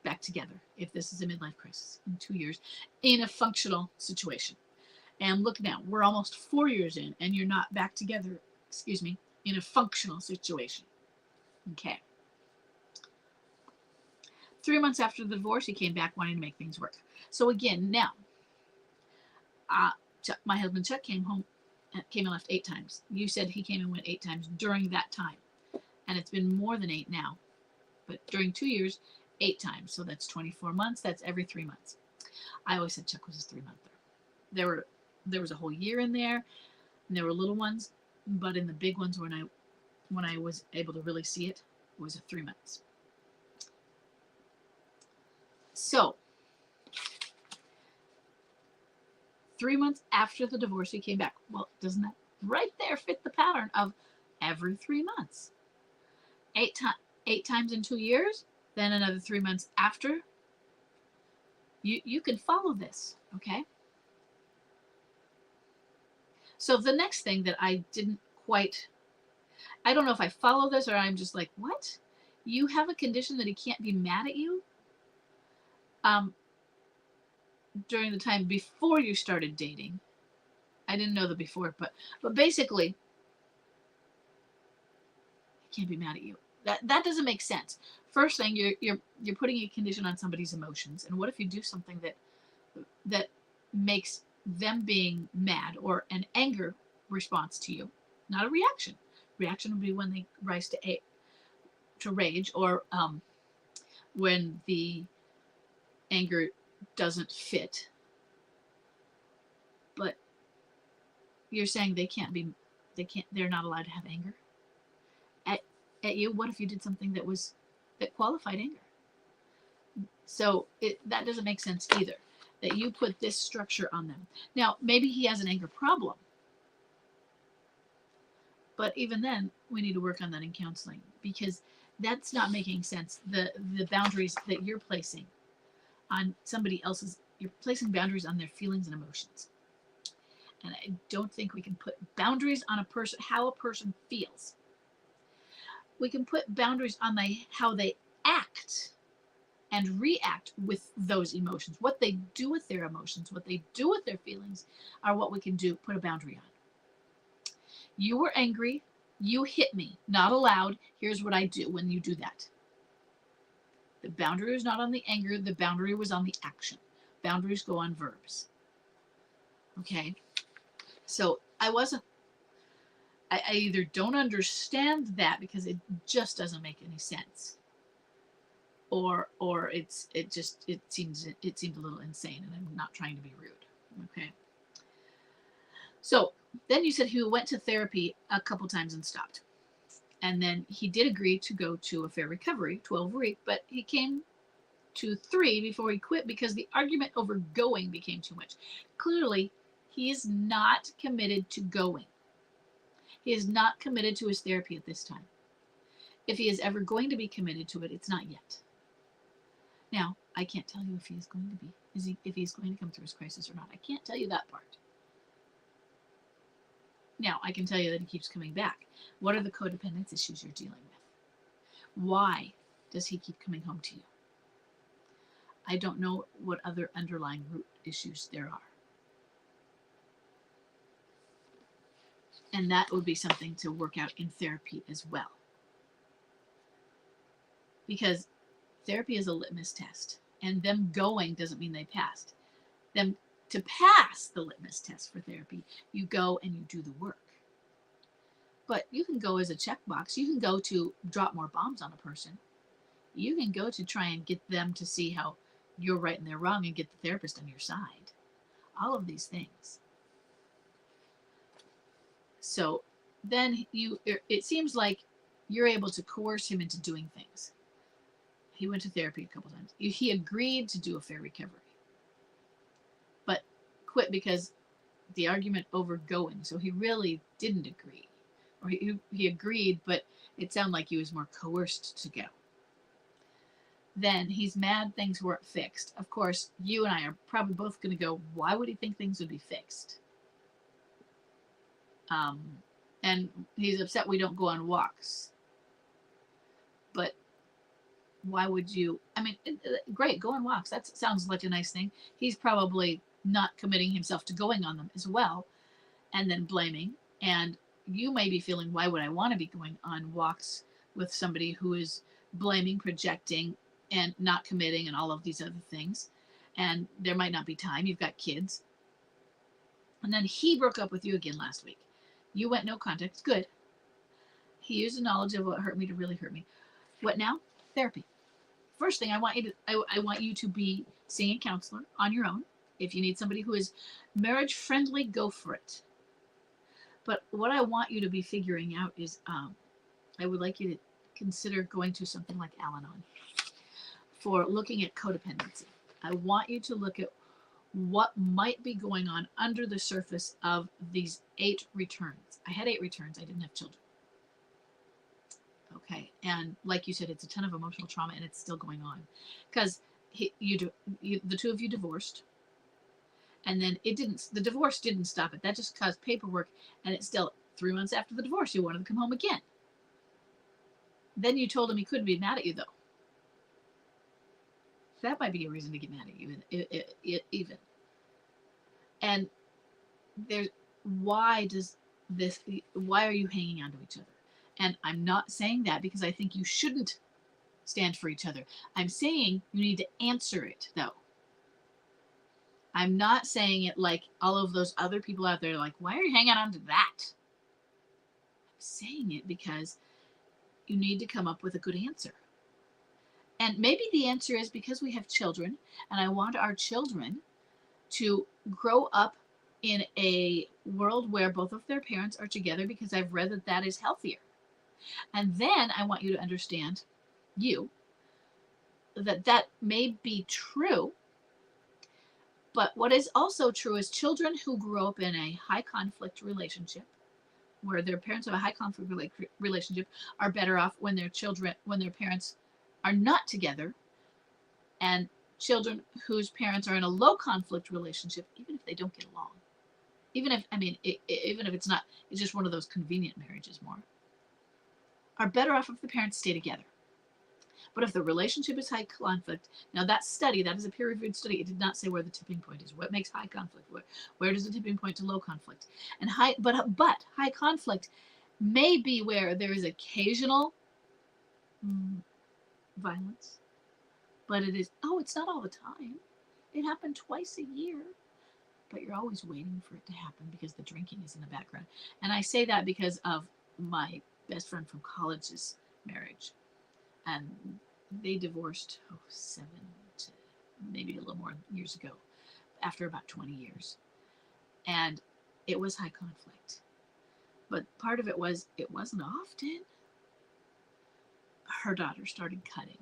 back together if this is a midlife crisis in 2 years in a functional situation. And look now, we're almost 4 years in and you're not back together, in a functional situation. Okay. 3 months after the divorce, he came back wanting to make things work. So again, now, my husband Chuck came and left 8 times. You said he came and went 8 times during that time. And it's been more than 8 now. But during 2 years, 8 times. So that's 24 months. That's every 3 months. I always said Chuck was a 3-monther. There was a whole year in there, and there were little ones, but in the big ones, when I was able to really see it, it was a 3 months. So 3 months after the divorce, he came back. Well, doesn't that right there fit the pattern of every 3 months? 8 times in 2 years, then another 3 months after. You can follow this, okay? So the next thing that I don't know if I follow this or I'm just like, what? You have a condition that he can't be mad at you? During the time before you started dating. I didn't know the before, but basically, he can't be mad at you. That doesn't make sense. First thing, you're putting a condition on somebody's emotions, and what if you do something that makes them being mad or an anger response to you, not a reaction. Reaction would be when they rise to rage, or when the anger doesn't fit. But you're saying they're not allowed to have anger at you. What if you did something that qualified anger? So that doesn't make sense either, that you put this structure on them. Now, maybe he has an anger problem. But even then, we need to work on that in counseling, because that's not making sense. The boundaries that you're placing on somebody else's, you're placing boundaries on their feelings and emotions. And I don't think we can put boundaries on a person, how a person feels. We can put boundaries on how they act and react with those emotions. What they do with their emotions, what they do with their feelings, are what we can put a boundary on. You were angry, you hit me, not allowed. Here's what I do when you do that. The boundary was not on the anger, the boundary was on the action. Boundaries go on verbs. Okay? So I either don't understand that because it just doesn't make any sense, or it seems a little insane, and I'm not trying to be rude. Okay. So then you said he went to therapy a couple times and stopped. And then he did agree to go to a fair recovery, 12-week, but he came to 3 before he quit because the argument over going became too much. Clearly, he is not committed to going. He is not committed to his therapy at this time. If he is ever going to be committed to it, it's not yet. Now, I can't tell you if he is going to be, if he's going to come through his crisis or not. I can't tell you that part. Now, I can tell you that he keeps coming back. What are the codependence issues you're dealing with? Why does he keep coming home to you? I don't know what other underlying root issues there are. And that would be something to work out in therapy as well. Because therapy is a litmus test. And them going doesn't mean they passed. To pass the litmus test for therapy, you go and you do the work. But you can go as a checkbox. You can go to drop more bombs on a person. You can go to try and get them to see how you're right and they're wrong and get the therapist on your side. All of these things. So then it seems like you're able to coerce him into doing things. He went to therapy a couple times. He agreed to do a fair recovery, but quit because the argument over going. So he really didn't agree, or he agreed, but it sounded like he was more coerced to go. Then he's mad things weren't fixed. Of course, you and I are probably both going to go, why would he think things would be fixed? And he's upset we don't go on walks. But why would you? I mean, great, go on walks. That sounds like a nice thing. He's probably not committing himself to going on them as well, and then blaming. And you may be feeling, why would I want to be going on walks with somebody who is blaming, projecting, and not committing, and all of these other things? And there might not be time. You've got kids. And then he broke up with you again last week. You went no contact. Good. He used the knowledge of what hurt me to really hurt me. What now? Therapy. First thing, I want you to be seeing a counselor on your own. If you need somebody who is marriage friendly, go for it. But what I want you to be figuring out is, I would like you to consider going to something like Al-Anon for looking at codependency. I want you to look at what might be going on under the surface of these 8 returns. I had 8 returns. I didn't have children. Okay. And like you said, it's a ton of emotional trauma, and it's still going on because the two of you divorced, and then the divorce didn't stop it. That just caused paperwork, and it's still 3 months after the divorce, you wanted to come home again. Then you told him he couldn't be mad at you, though. That might be a reason to get mad at you, even. And why are you hanging on to each other? And I'm not saying that because I think you shouldn't stand for each other. I'm saying you need to answer it, though. I'm not saying it like all of those other people out there, like, why are you hanging on to that? I'm saying it because you need to come up with a good answer. And maybe the answer is because we have children, and I want our children to grow up in a world where both of their parents are together, because I've read that is healthier. And then I want you to understand, that may be true. But what is also true is children who grow up in a high conflict relationship, where their parents have a high conflict relationship, are better off when their parents are not together, and children whose parents are in a low conflict relationship, even if they don't get along, even if it's not, it's just one of those convenient marriages more, are better off if the parents stay together. But if the relationship is high conflict, now that is a peer-reviewed study. It did not say where the tipping point is. What makes high conflict? Where does the tipping point to low conflict? And but high conflict may be where there is occasional violence, but it's not all the time. It happened twice a year, but you're always waiting for it to happen because the drinking is in the background. And I say that because of my best friend from college's marriage. And they divorced 7 to maybe a little more years ago, after about 20 years. And it was high conflict. But part of it wasn't often. Her daughter started cutting.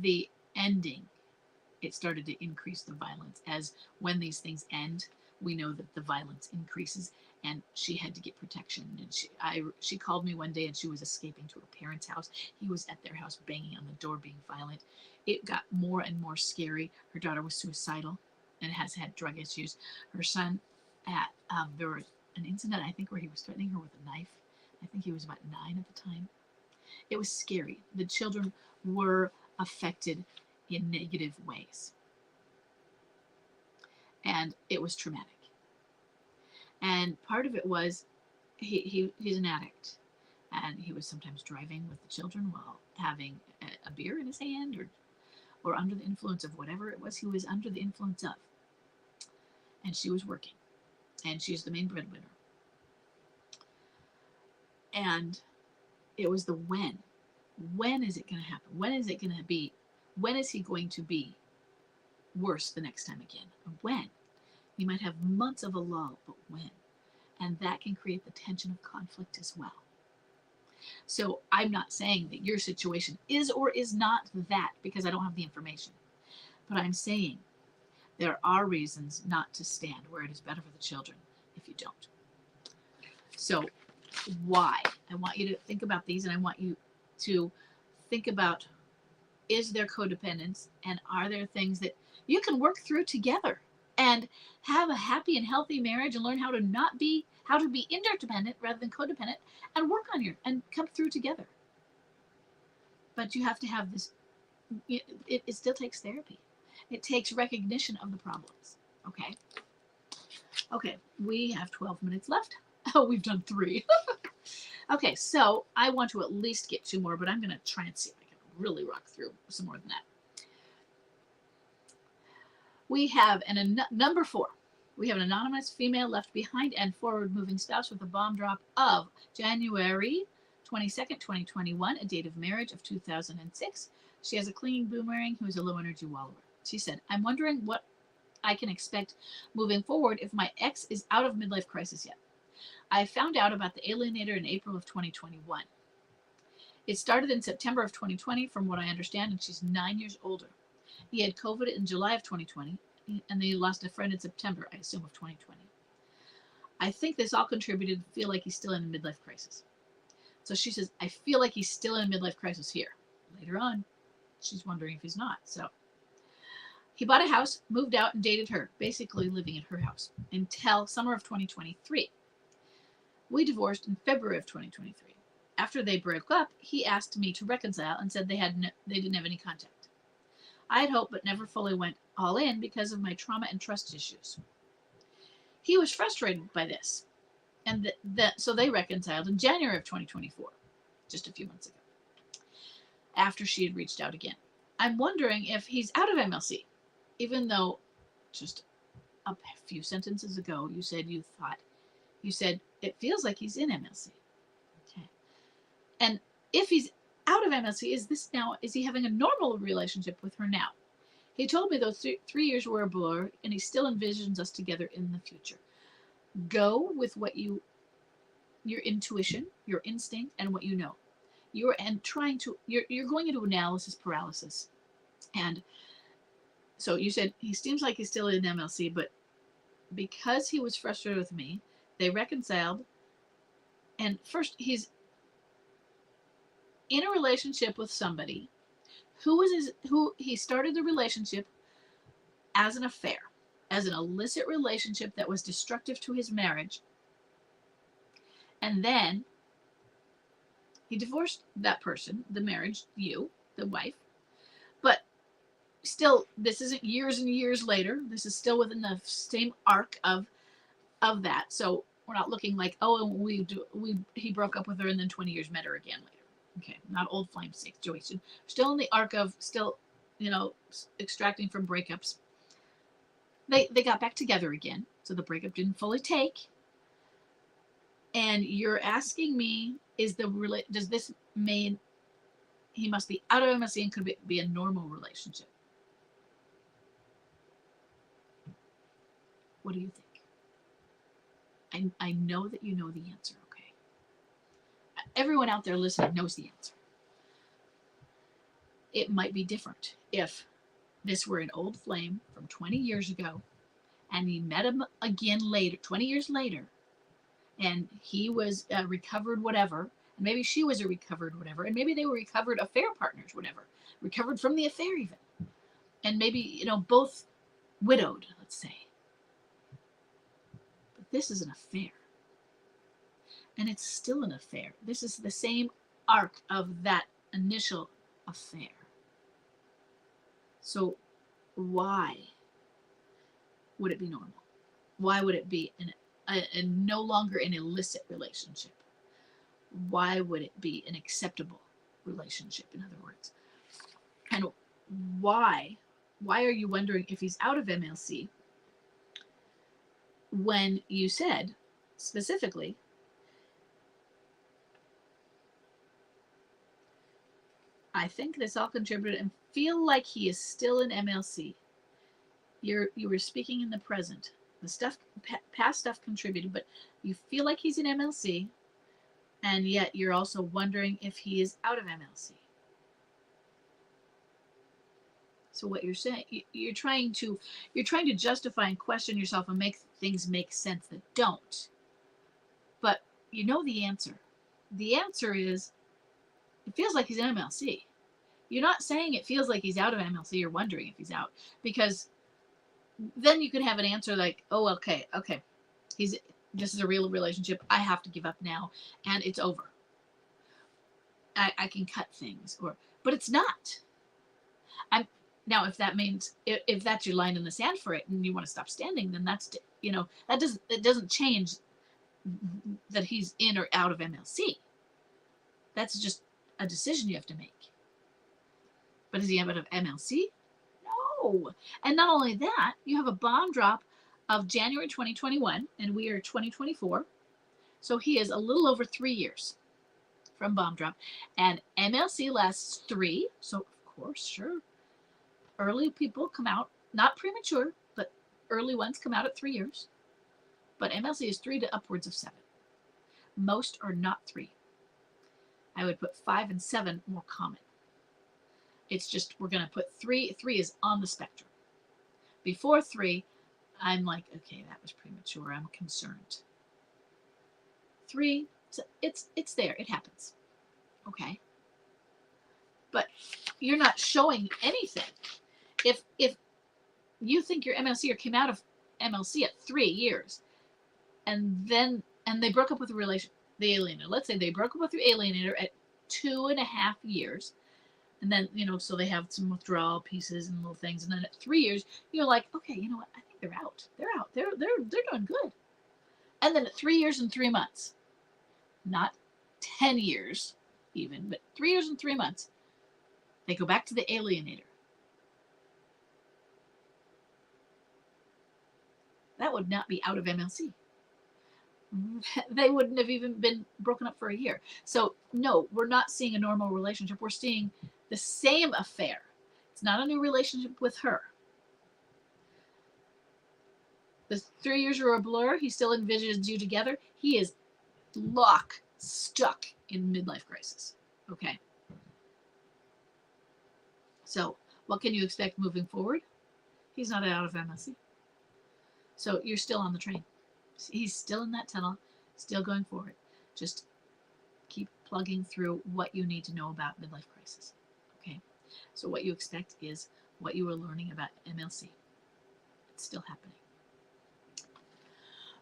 The ending, it started to increase the violence. As when these things end, we know that the violence increases, and she had to get protection. And she called me one day, and she was escaping to her parents' house. He was at their house banging on the door, being violent. It got more and more scary. Her daughter was suicidal and has had drug issues. Her son, there was an incident, I think, where he was threatening her with a knife. I think he was about 9 at the time. It was scary. The children were affected in negative ways. And it was traumatic. And part of it was he's an addict, and he was sometimes driving with the children while having a beer in his hand, or under the influence of whatever it was he was under the influence of. And she was working, and she's the main breadwinner. And it was the when. When is it going to happen? When is it going to be? When is he going to be worse the next time again? When? You might have months of a lull, but when? And that can create the tension of conflict as well. So I'm not saying that your situation is or is not that, because I don't have the information. But I'm saying there are reasons not to stand where it is better for the children if you don't. So why? I want you to think about these, and I want you to think about, is there codependence, and are there things that you can work through together and have a happy and healthy marriage, and learn how to be interdependent rather than codependent, and work on and come through together. But you have to have this. It still takes therapy. It takes recognition of the problems. Okay, we have 12 minutes left. Oh, we've done 3. Okay, so I want to at least get 2 more, but I'm going to try and see if I can really rock through some more than that. We have number 4. We have an anonymous female left behind and forward-moving spouse with a bomb drop of January 22nd, 2021, a date of marriage of 2006. She has a clinging boomerang who is a low-energy wallower. She said, I'm wondering what I can expect moving forward if my ex is out of midlife crisis yet. I found out about the alienator in April of 2021. It started in September of 2020, from what I understand, and she's 9 years older. He had COVID in July of 2020, and then he lost a friend in September, I assume, of 2020. I think this all contributed to feel like he's still in a midlife crisis. So she says, I feel like he's still in a midlife crisis here. Later on, she's wondering if he's not. So he bought a house, moved out, and dated her, basically living at her house, until summer of 2023. We divorced in February of 2023. After they broke up, he asked me to reconcile and said they didn't have any contact. I had hoped but never fully went all in because of my trauma and trust issues. He was frustrated by this, and so they reconciled in January of 2024, just a few months ago, after she had reached out again. I'm wondering if he's out of MLC, even though just a few sentences ago you said it feels like he's in MLC. Okay. And if he's out of MLC, is he having a normal relationship with her now? He told me those 3 years were a blur, and he still envisions us together in the future. Go with what your intuition, your instinct, and what you know. you're and trying to you're going into analysis paralysis. And so you said he seems like he's still in MLC, but because he was frustrated with me, they reconciled. And first, he's in a relationship with somebody who he started the relationship as an affair, as an illicit relationship that was destructive to his marriage. And then he divorced that person, the marriage, you, the wife. But still, this isn't years and years later. This is still within the same arc of that. So we're not looking like, oh, he broke up with her and then 20 years met her again later. Okay, not old flame situation. Still in the arc of still, extracting from breakups. They got back together again, so the breakup didn't fully take. And you're asking me, does this mean he must be out of MLC and could it be a normal relationship? What do you think? I know that you know the answer, okay? Everyone out there listening knows the answer. It might be different if this were an old flame from 20 years ago and he met him again later, 20 years later, and he was a recovered whatever, and maybe she was a recovered whatever, and maybe they were recovered affair partners, whatever, recovered from the affair even, and maybe, both widowed, let's say. But this is an affair. And it's still an affair. This is the same arc of that initial affair. So why would it be normal? Why would it be no longer an illicit relationship? Why would it be an acceptable relationship, in other words? And why are you wondering if he's out of MLC when you said specifically, I think this all contributed and feel like he is still in MLC. You were speaking in the present. The stuff, past stuff contributed, but you feel like he's in MLC, and yet you're also wondering if he is out of MLC. So what you're saying, you're trying to justify and question yourself and make things make sense that don't. But you know the answer. The answer is, it feels like he's in MLC. You're not saying it feels like he's out of MLC. You're wondering if he's out, because then you could have an answer like, oh, okay, this is a real relationship. I have to give up now, and it's over. I can cut things, but it's not. Now, if that means if that's your line in the sand for it, and you want to stop standing, then that's it doesn't change that he's in or out of MLC. That's just a decision you have to make. But is he out of MLC? No. And not only that, you have a bomb drop of January 2021, and we are 2024. So he is a little over 3 years from bomb drop. And MLC lasts 3. So, of course, sure. Early people come out, not premature, but early ones come out at 3 years. But MLC is 3 to upwards of 7. Most are not 3. I would put 5 and 7 more common. It's just, we're going to put 3. 3 is on the spectrum. Before 3, I'm like, okay, that was premature. I'm concerned. 3, it's there. It happens. Okay. But you're not showing anything. If you think your MLC or came out of MLC at 3 years, and they broke up with the alienator. Let's say they broke up with the alienator at 2.5 years. And then, so they have some withdrawal pieces and little things. And then at 3 years, you're like, okay, you know what? I think they're out. They're out. They're doing good. And then at 3 years and 3 months, not 10 years even, but 3 years and 3 months, they go back to the alienator. That would not be out of MLC. They wouldn't have even been broken up for a year. So no, we're not seeing a normal relationship. We're seeing the same affair. It's not a new relationship with her. The 3 years are a blur. He still envisions you together. He is stuck in midlife crisis. Okay. So what can you expect moving forward? He's not out of MLC. So you're still on the train. He's still in that tunnel, still going forward. Just keep plugging through what you need to know about midlife crisis. Okay. So what you expect is what you were learning about MLC. It's still happening.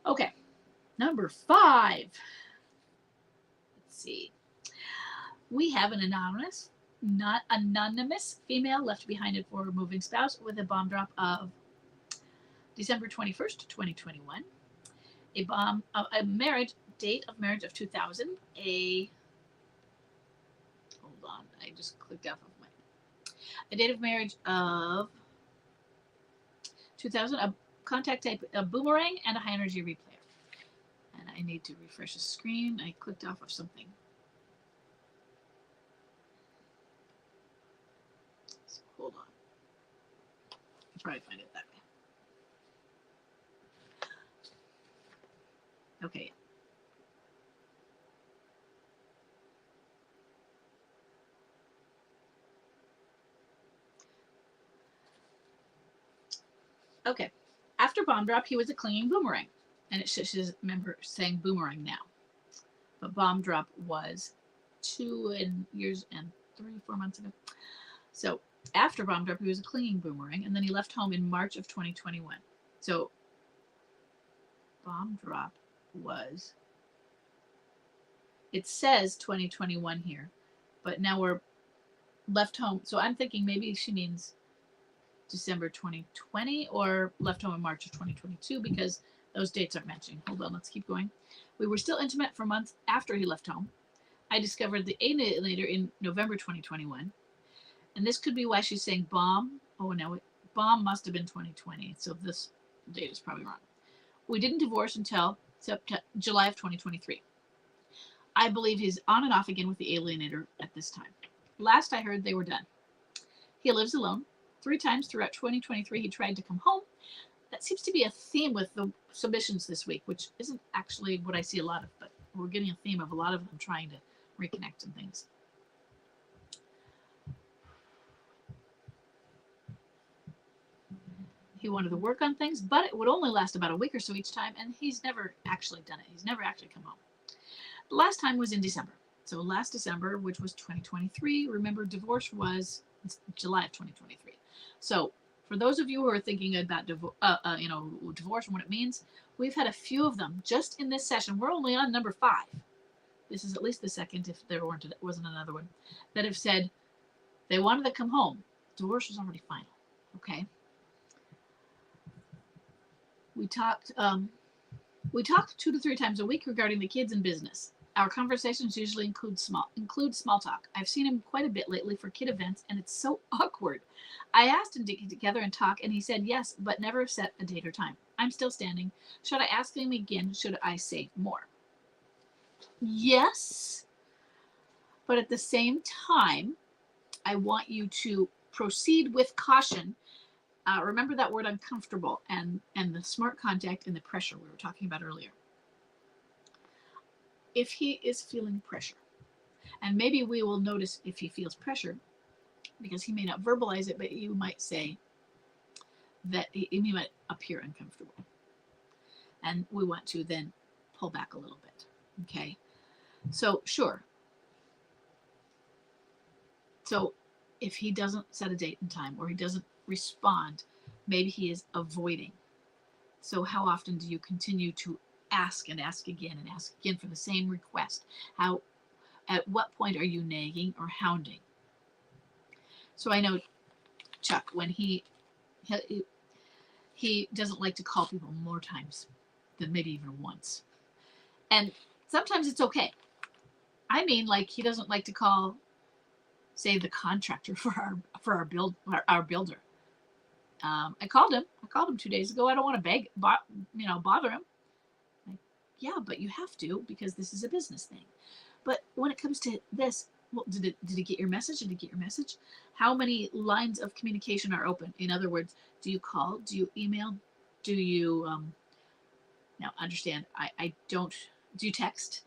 Okay. Number 5. Let's see. We have an anonymous female left behind for a moving spouse with a bomb drop of December 21st, 2021. A marriage date of marriage of 2000. Hold on, I just clicked off of a date of marriage of 2000. A contact type, a boomerang, and a high energy replayer. And I need to refresh the screen. I clicked off of something. So hold on. I'll probably find it that way. Okay. Okay. After bomb drop, he was a clinging boomerang. And it should remember saying boomerang now. But bomb drop was 2 years and 3-4 months ago. So after bomb drop, he was a clinging boomerang, and then he left home in March of 2021. So bomb drop was, it says 2021 here, but now we're left home. So I'm thinking maybe she means December 2020 or left home in March of 2022, because those dates aren't matching. Hold on, let's keep going. We were still intimate for months after he left home. I discovered the alienator in November 2021. And this could be why she's saying bomb. Oh, no, bomb must have been 2020. So this date is probably wrong. We didn't divorce until July of 2023. I believe he's on and off again with the alienator at this time. Last I heard, they were done. He lives alone. 3 times throughout 2023, he tried to come home. That seems to be a theme with the submissions this week, which isn't actually what I see a lot of, but we're getting a theme of a lot of them trying to reconnect and things. He wanted to work on things, but it would only last about a week or so each time, and he's never actually done it. He's never actually come home. The last time was in December. So last December, which was 2023, remember, divorce was July of 2023. So for those of you who are thinking about divorce and what it means, we've had a few of them just in this session. We're only on number 5. This is at least the second, if there wasn't another one, that have said they wanted to come home. Divorce was already final. Okay. We talked 2 to 3 times a week regarding the kids and business. Our conversations usually include small talk. I've seen him quite a bit lately for kid events, and it's so awkward. I asked him to get together and talk, and he said yes, but never set a date or time. I'm still standing. Should I ask him again? Should I say more? Yes, but at the same time, I want you to proceed with caution. Remember that word uncomfortable and the smart contact and the pressure we were talking about earlier. If he is feeling pressure, and maybe we will notice if he feels pressure, because he may not verbalize it, but you might say that he might appear uncomfortable. And we want to then pull back a little bit. Okay. So sure. So if he doesn't set a date and time, or he doesn't respond, maybe he is avoiding. So how often do you continue to ask and ask again and ask again for the same request? At what point are you nagging or hounding? So I know Chuck, when he doesn't like to call people more times than maybe even once. And sometimes it's okay. I mean, like, he doesn't like to call, say, the contractor for our builder. I called him 2 days ago. I don't want to bother him. Like, yeah, but you have to, because this is a business thing. But when it comes to this, well, did he get your message? Did he get your message? How many lines of communication are open? In other words, do you call? Do you email? Do you now understand? I don't. Do you text?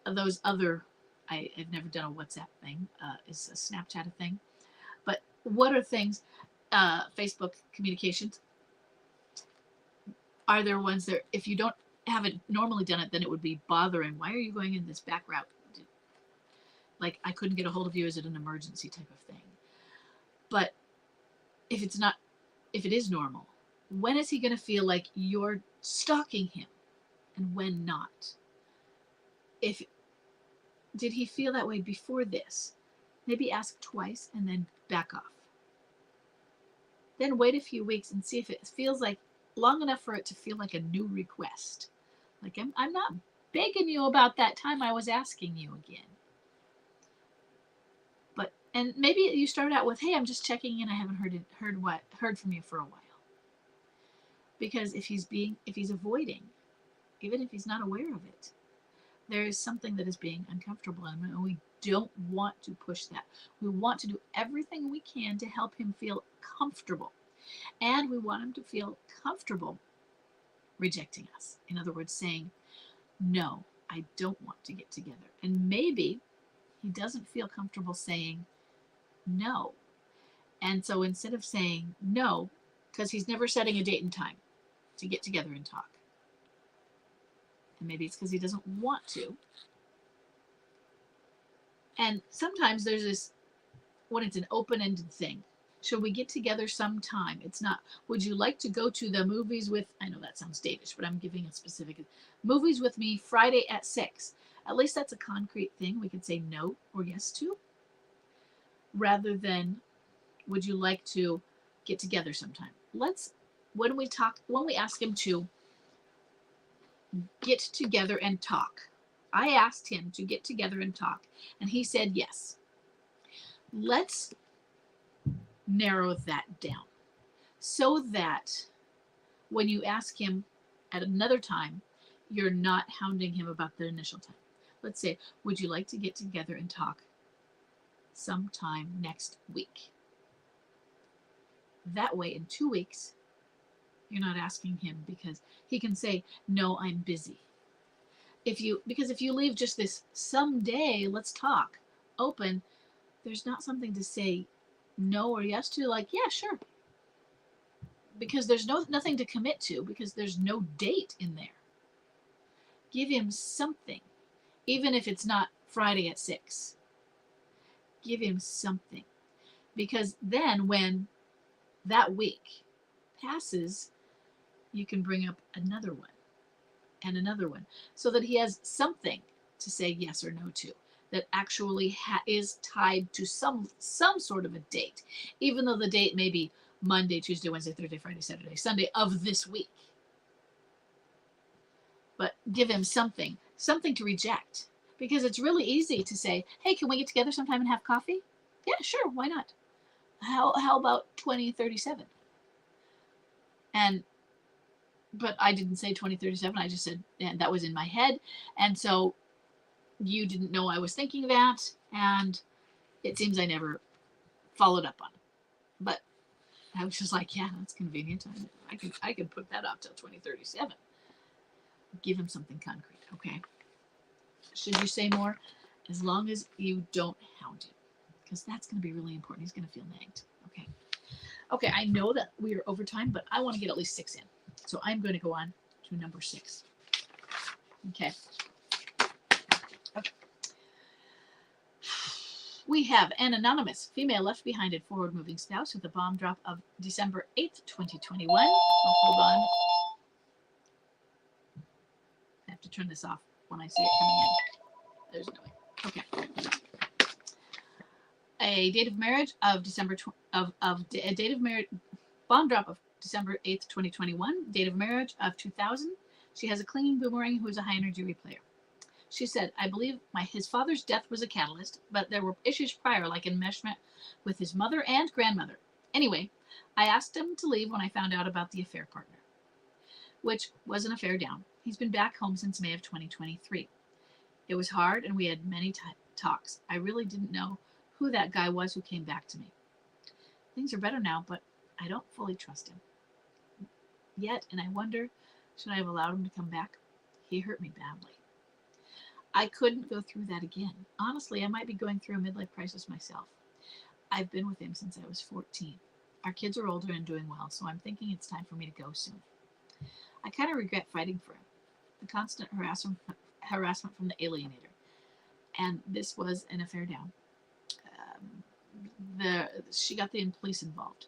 Those other I've never done a WhatsApp thing. Is a Snapchat a thing? But what are things, Facebook communications, are there ones that if you don't haven't normally done it, then it would be bothering. Why are you going in this back route? Like, I couldn't get a hold of you. Is it an emergency type of thing? But if it's not, if it is normal, when is he going to feel like you're stalking him and when not? If did he feel that way before this? Maybe ask twice and then back off. Then wait a few weeks and see if it feels like long enough for it to feel like a new request. Like, I'm not begging you about that time I was asking you again. But, and maybe you start out with, hey, I'm just checking in. I haven't heard from you for a while. Because if he's avoiding, even if he's not aware of it, there is something that is being uncomfortable, and we don't want to push that. We want to do everything we can to help him feel comfortable. And we want him to feel comfortable rejecting us. In other words, saying, no, I don't want to get together. And maybe he doesn't feel comfortable saying no. And so instead of saying no, because he's never setting a date and time to get together and talk, and maybe it's because he doesn't want to. And sometimes there's this, when it's an open-ended thing, should we get together sometime? It's not, would you like to go to the movies with, I know that sounds Danish, but I'm giving a specific, movies with me Friday at 6. At least that's a concrete thing we could say no or yes to, rather than, would you like to get together sometime? When we ask him to get together and talk, I asked him to get together and talk, and he said yes. Let's narrow that down so that when you ask him at another time, you're not hounding him about the initial time. Let's say, would you like to get together and talk sometime next week? That way, in 2 weeks, you're not asking him because he can say, no, I'm busy. Because if you leave just this someday, let's talk open, there's not something to say no or yes to, like, yeah, sure. Because there's nothing to commit to, because there's no date in there. Give him something, even if it's not Friday at 6. Give him something. Because then when that week passes, you can bring up another one and another one, so that he has something to say yes or no to that actually is tied to some sort of a date, even though the date may be Monday, Tuesday, Wednesday, Thursday, Friday, Saturday, Sunday of this week. But give him something to reject, because it's really easy to say, hey, can we get together sometime and have coffee? Yeah, sure, why not? How about 2037? But I didn't say 2037. I just said, and that was in my head. And so you didn't know I was thinking that. And it seems I never followed up on it. But I was just like, yeah, that's convenient. I could put that off till 2037. Give him something concrete, okay? Should you say more? As long as you don't hound him, because that's going to be really important. He's going to feel nagged, okay? Okay, I know that we are over time, but I want to get at least 6 in. So I'm going to go on to number 6. Okay. We have an anonymous female left behind at forward moving spouse with a bomb drop of December 8th, 2021. Oh, hold on. I have to turn this off when I see it coming in. There's no way. Okay. A date of marriage of a date of marriage, bomb drop of December 8th, 2021. Date of marriage of 2000. She has a clinging boomerang who is a high energy replayer. She said, I believe his father's death was a catalyst, but there were issues prior, like enmeshment with his mother and grandmother. Anyway, I asked him to leave when I found out about the affair partner, which was an affair down. He's been back home since May of 2023. It was hard, and we had many talks. I really didn't know who that guy was who came back to me. Things are better now, but I don't fully trust him yet, and I wonder, should I have allowed him to come back? He hurt me badly. I couldn't go through that again. Honestly, I might be going through a midlife crisis myself. I've been with him since I was 14. Our kids are older and doing well, so I'm thinking it's time for me to go soon. I kind of regret fighting for him. The constant harassment from the alienator. And this was an affair down. She got the police involved.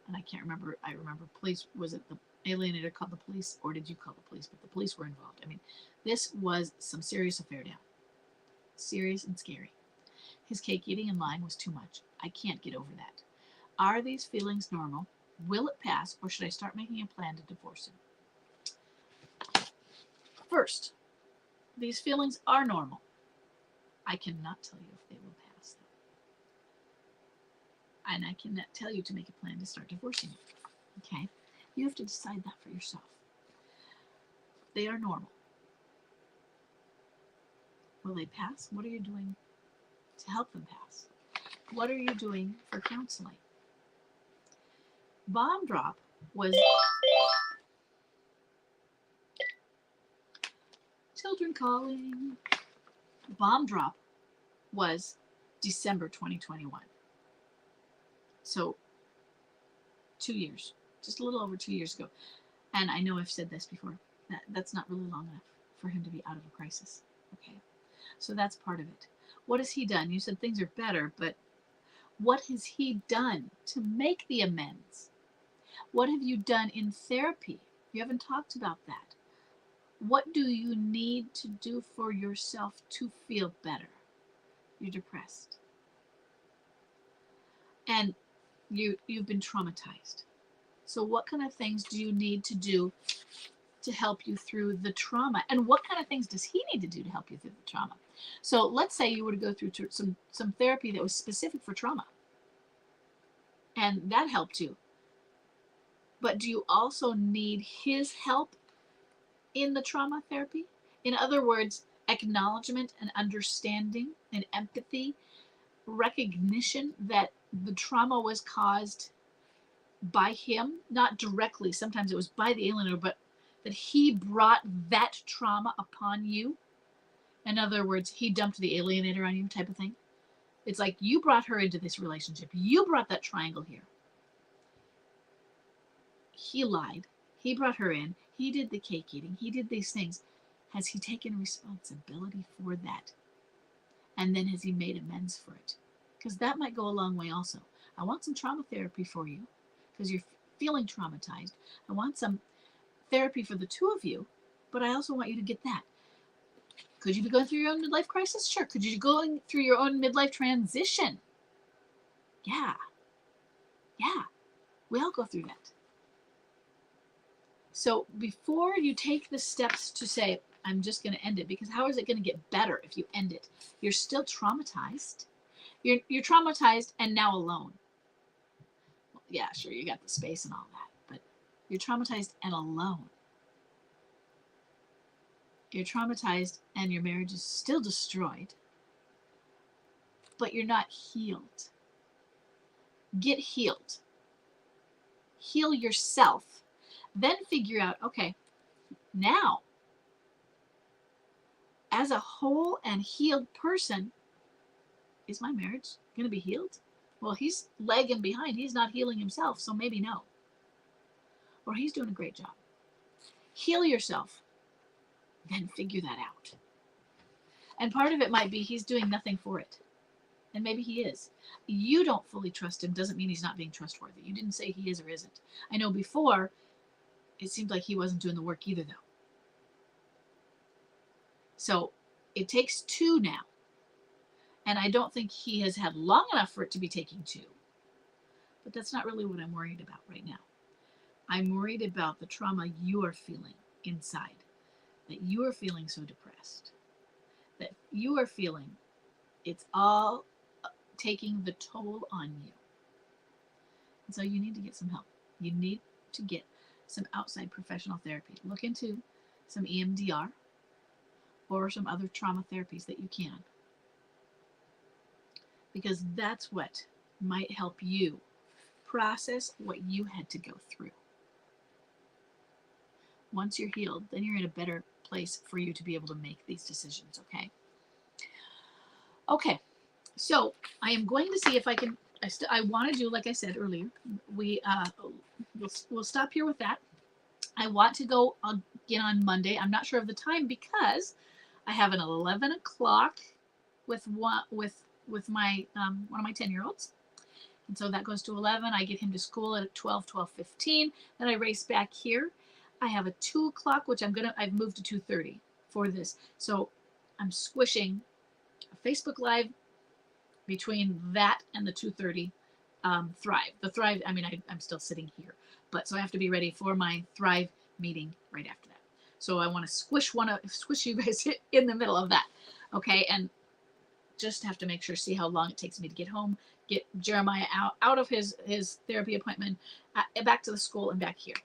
And I can't remember. I remember police. Was it the alienator called the police, or did you call the police? But the police were involved. I mean, this was some serious affair down. Serious and scary. His cake eating and lying was too much. I can't get over that. Are these feelings normal? Will it pass, or should I start making a plan to divorce him? First, these feelings are normal. I cannot tell you if they will pass, though. And I cannot tell you to make a plan to start divorcing him. Okay? You have to decide that for yourself. They are normal. Will they pass? What are you doing to help them pass? What are you doing for counseling? Bomb drop was children calling. Bomb drop was December 2021. So 2 years, just a little over 2 years ago. And I know I've said this before. That's not really long enough for him to be out of a crisis. Okay. So that's part of it. What has he done? You said things are better, but what has he done to make the amends? What have you done in therapy? You haven't talked about that. What do you need to do for yourself to feel better? You're depressed. And you've been traumatized. So what kind of things do you need to do to help you through the trauma? And what kind of things does he need to do to help you through the trauma? So let's say you were to go through some therapy that was specific for trauma. And that helped you. But do you also need his help in the trauma therapy? In other words, acknowledgement and understanding and empathy, recognition that the trauma was caused by him, not directly. Sometimes it was by the alienator, but that he brought that trauma upon you. In other words, he dumped the alienator on you, type of thing. It's like you brought her into this relationship. You brought that triangle here. He lied. He brought her in. He did the cake eating. He did these things. Has he taken responsibility for that? And then has he made amends for it? Because that might go a long way also. I want some trauma therapy for you because you're feeling traumatized. I want some therapy for the two of you, but I also want you to get that. Could you be going through your own midlife crisis? Sure. Could you be going through your own midlife transition? Yeah. Yeah. We all go through that. So before you take the steps to say, I'm just going to end it, because how is it going to get better if you end it? You're still traumatized. You're traumatized and now alone. Well, yeah, sure, you got the space and all that, but you're traumatized and alone. You're traumatized and your marriage is still destroyed, but you're not healed. Get healed. Heal yourself. Then figure out, okay, now, as a whole and healed person, is my marriage going to be healed? Well, he's lagging behind. He's not healing himself, so maybe no. Or he's doing a great job. Heal yourself. Then figure that out. And part of it might be he's doing nothing for it. And maybe he is. You don't fully trust him doesn't mean he's not being trustworthy. You didn't say he is or isn't. I know before, it seemed like he wasn't doing the work either, though. So it takes two now. And I don't think he has had long enough for it to be taking two. But that's not really what I'm worried about right now. I'm worried about the trauma you are feeling inside. That you are feeling so depressed. That you are feeling it's all taking the toll on you. And so you need to get some help. You need to get some outside professional therapy. Look into some EMDR or some other trauma therapies that you can. Because that's what might help you process what you had to go through. Once you're healed, then you're in a better place for you to be able to make these decisions, okay? Okay, so I am going to see if I can. I want to do, like I said earlier. We'll stop here with that. I want to go again on Monday. I'm not sure of the time because I have an 11 o'clock with my one of my 10-year-olds. And so that goes to 11. I get him to school at 12:15. Then I race back here. I have a 2 o'clock, which I've moved to 2:30 for this. So I'm squishing a Facebook Live between that and the 2:30 Thrive. The Thrive, I mean, I'm still sitting here, but so I have to be ready for my Thrive meeting right after that. So I want to squish you guys in the middle of that. Okay, and just have to make sure, see how long it takes me to get home, get Jeremiah out of his therapy appointment, back to the school and back here.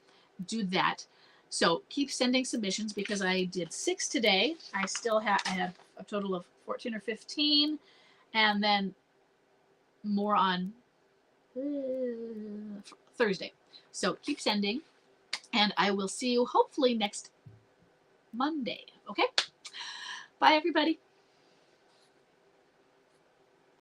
Do that. So keep sending submissions because I did 6 today. I have a total of 14 or 15, and then more on Thursday. So keep sending, and I will see you hopefully next Monday. Okay? Bye, everybody.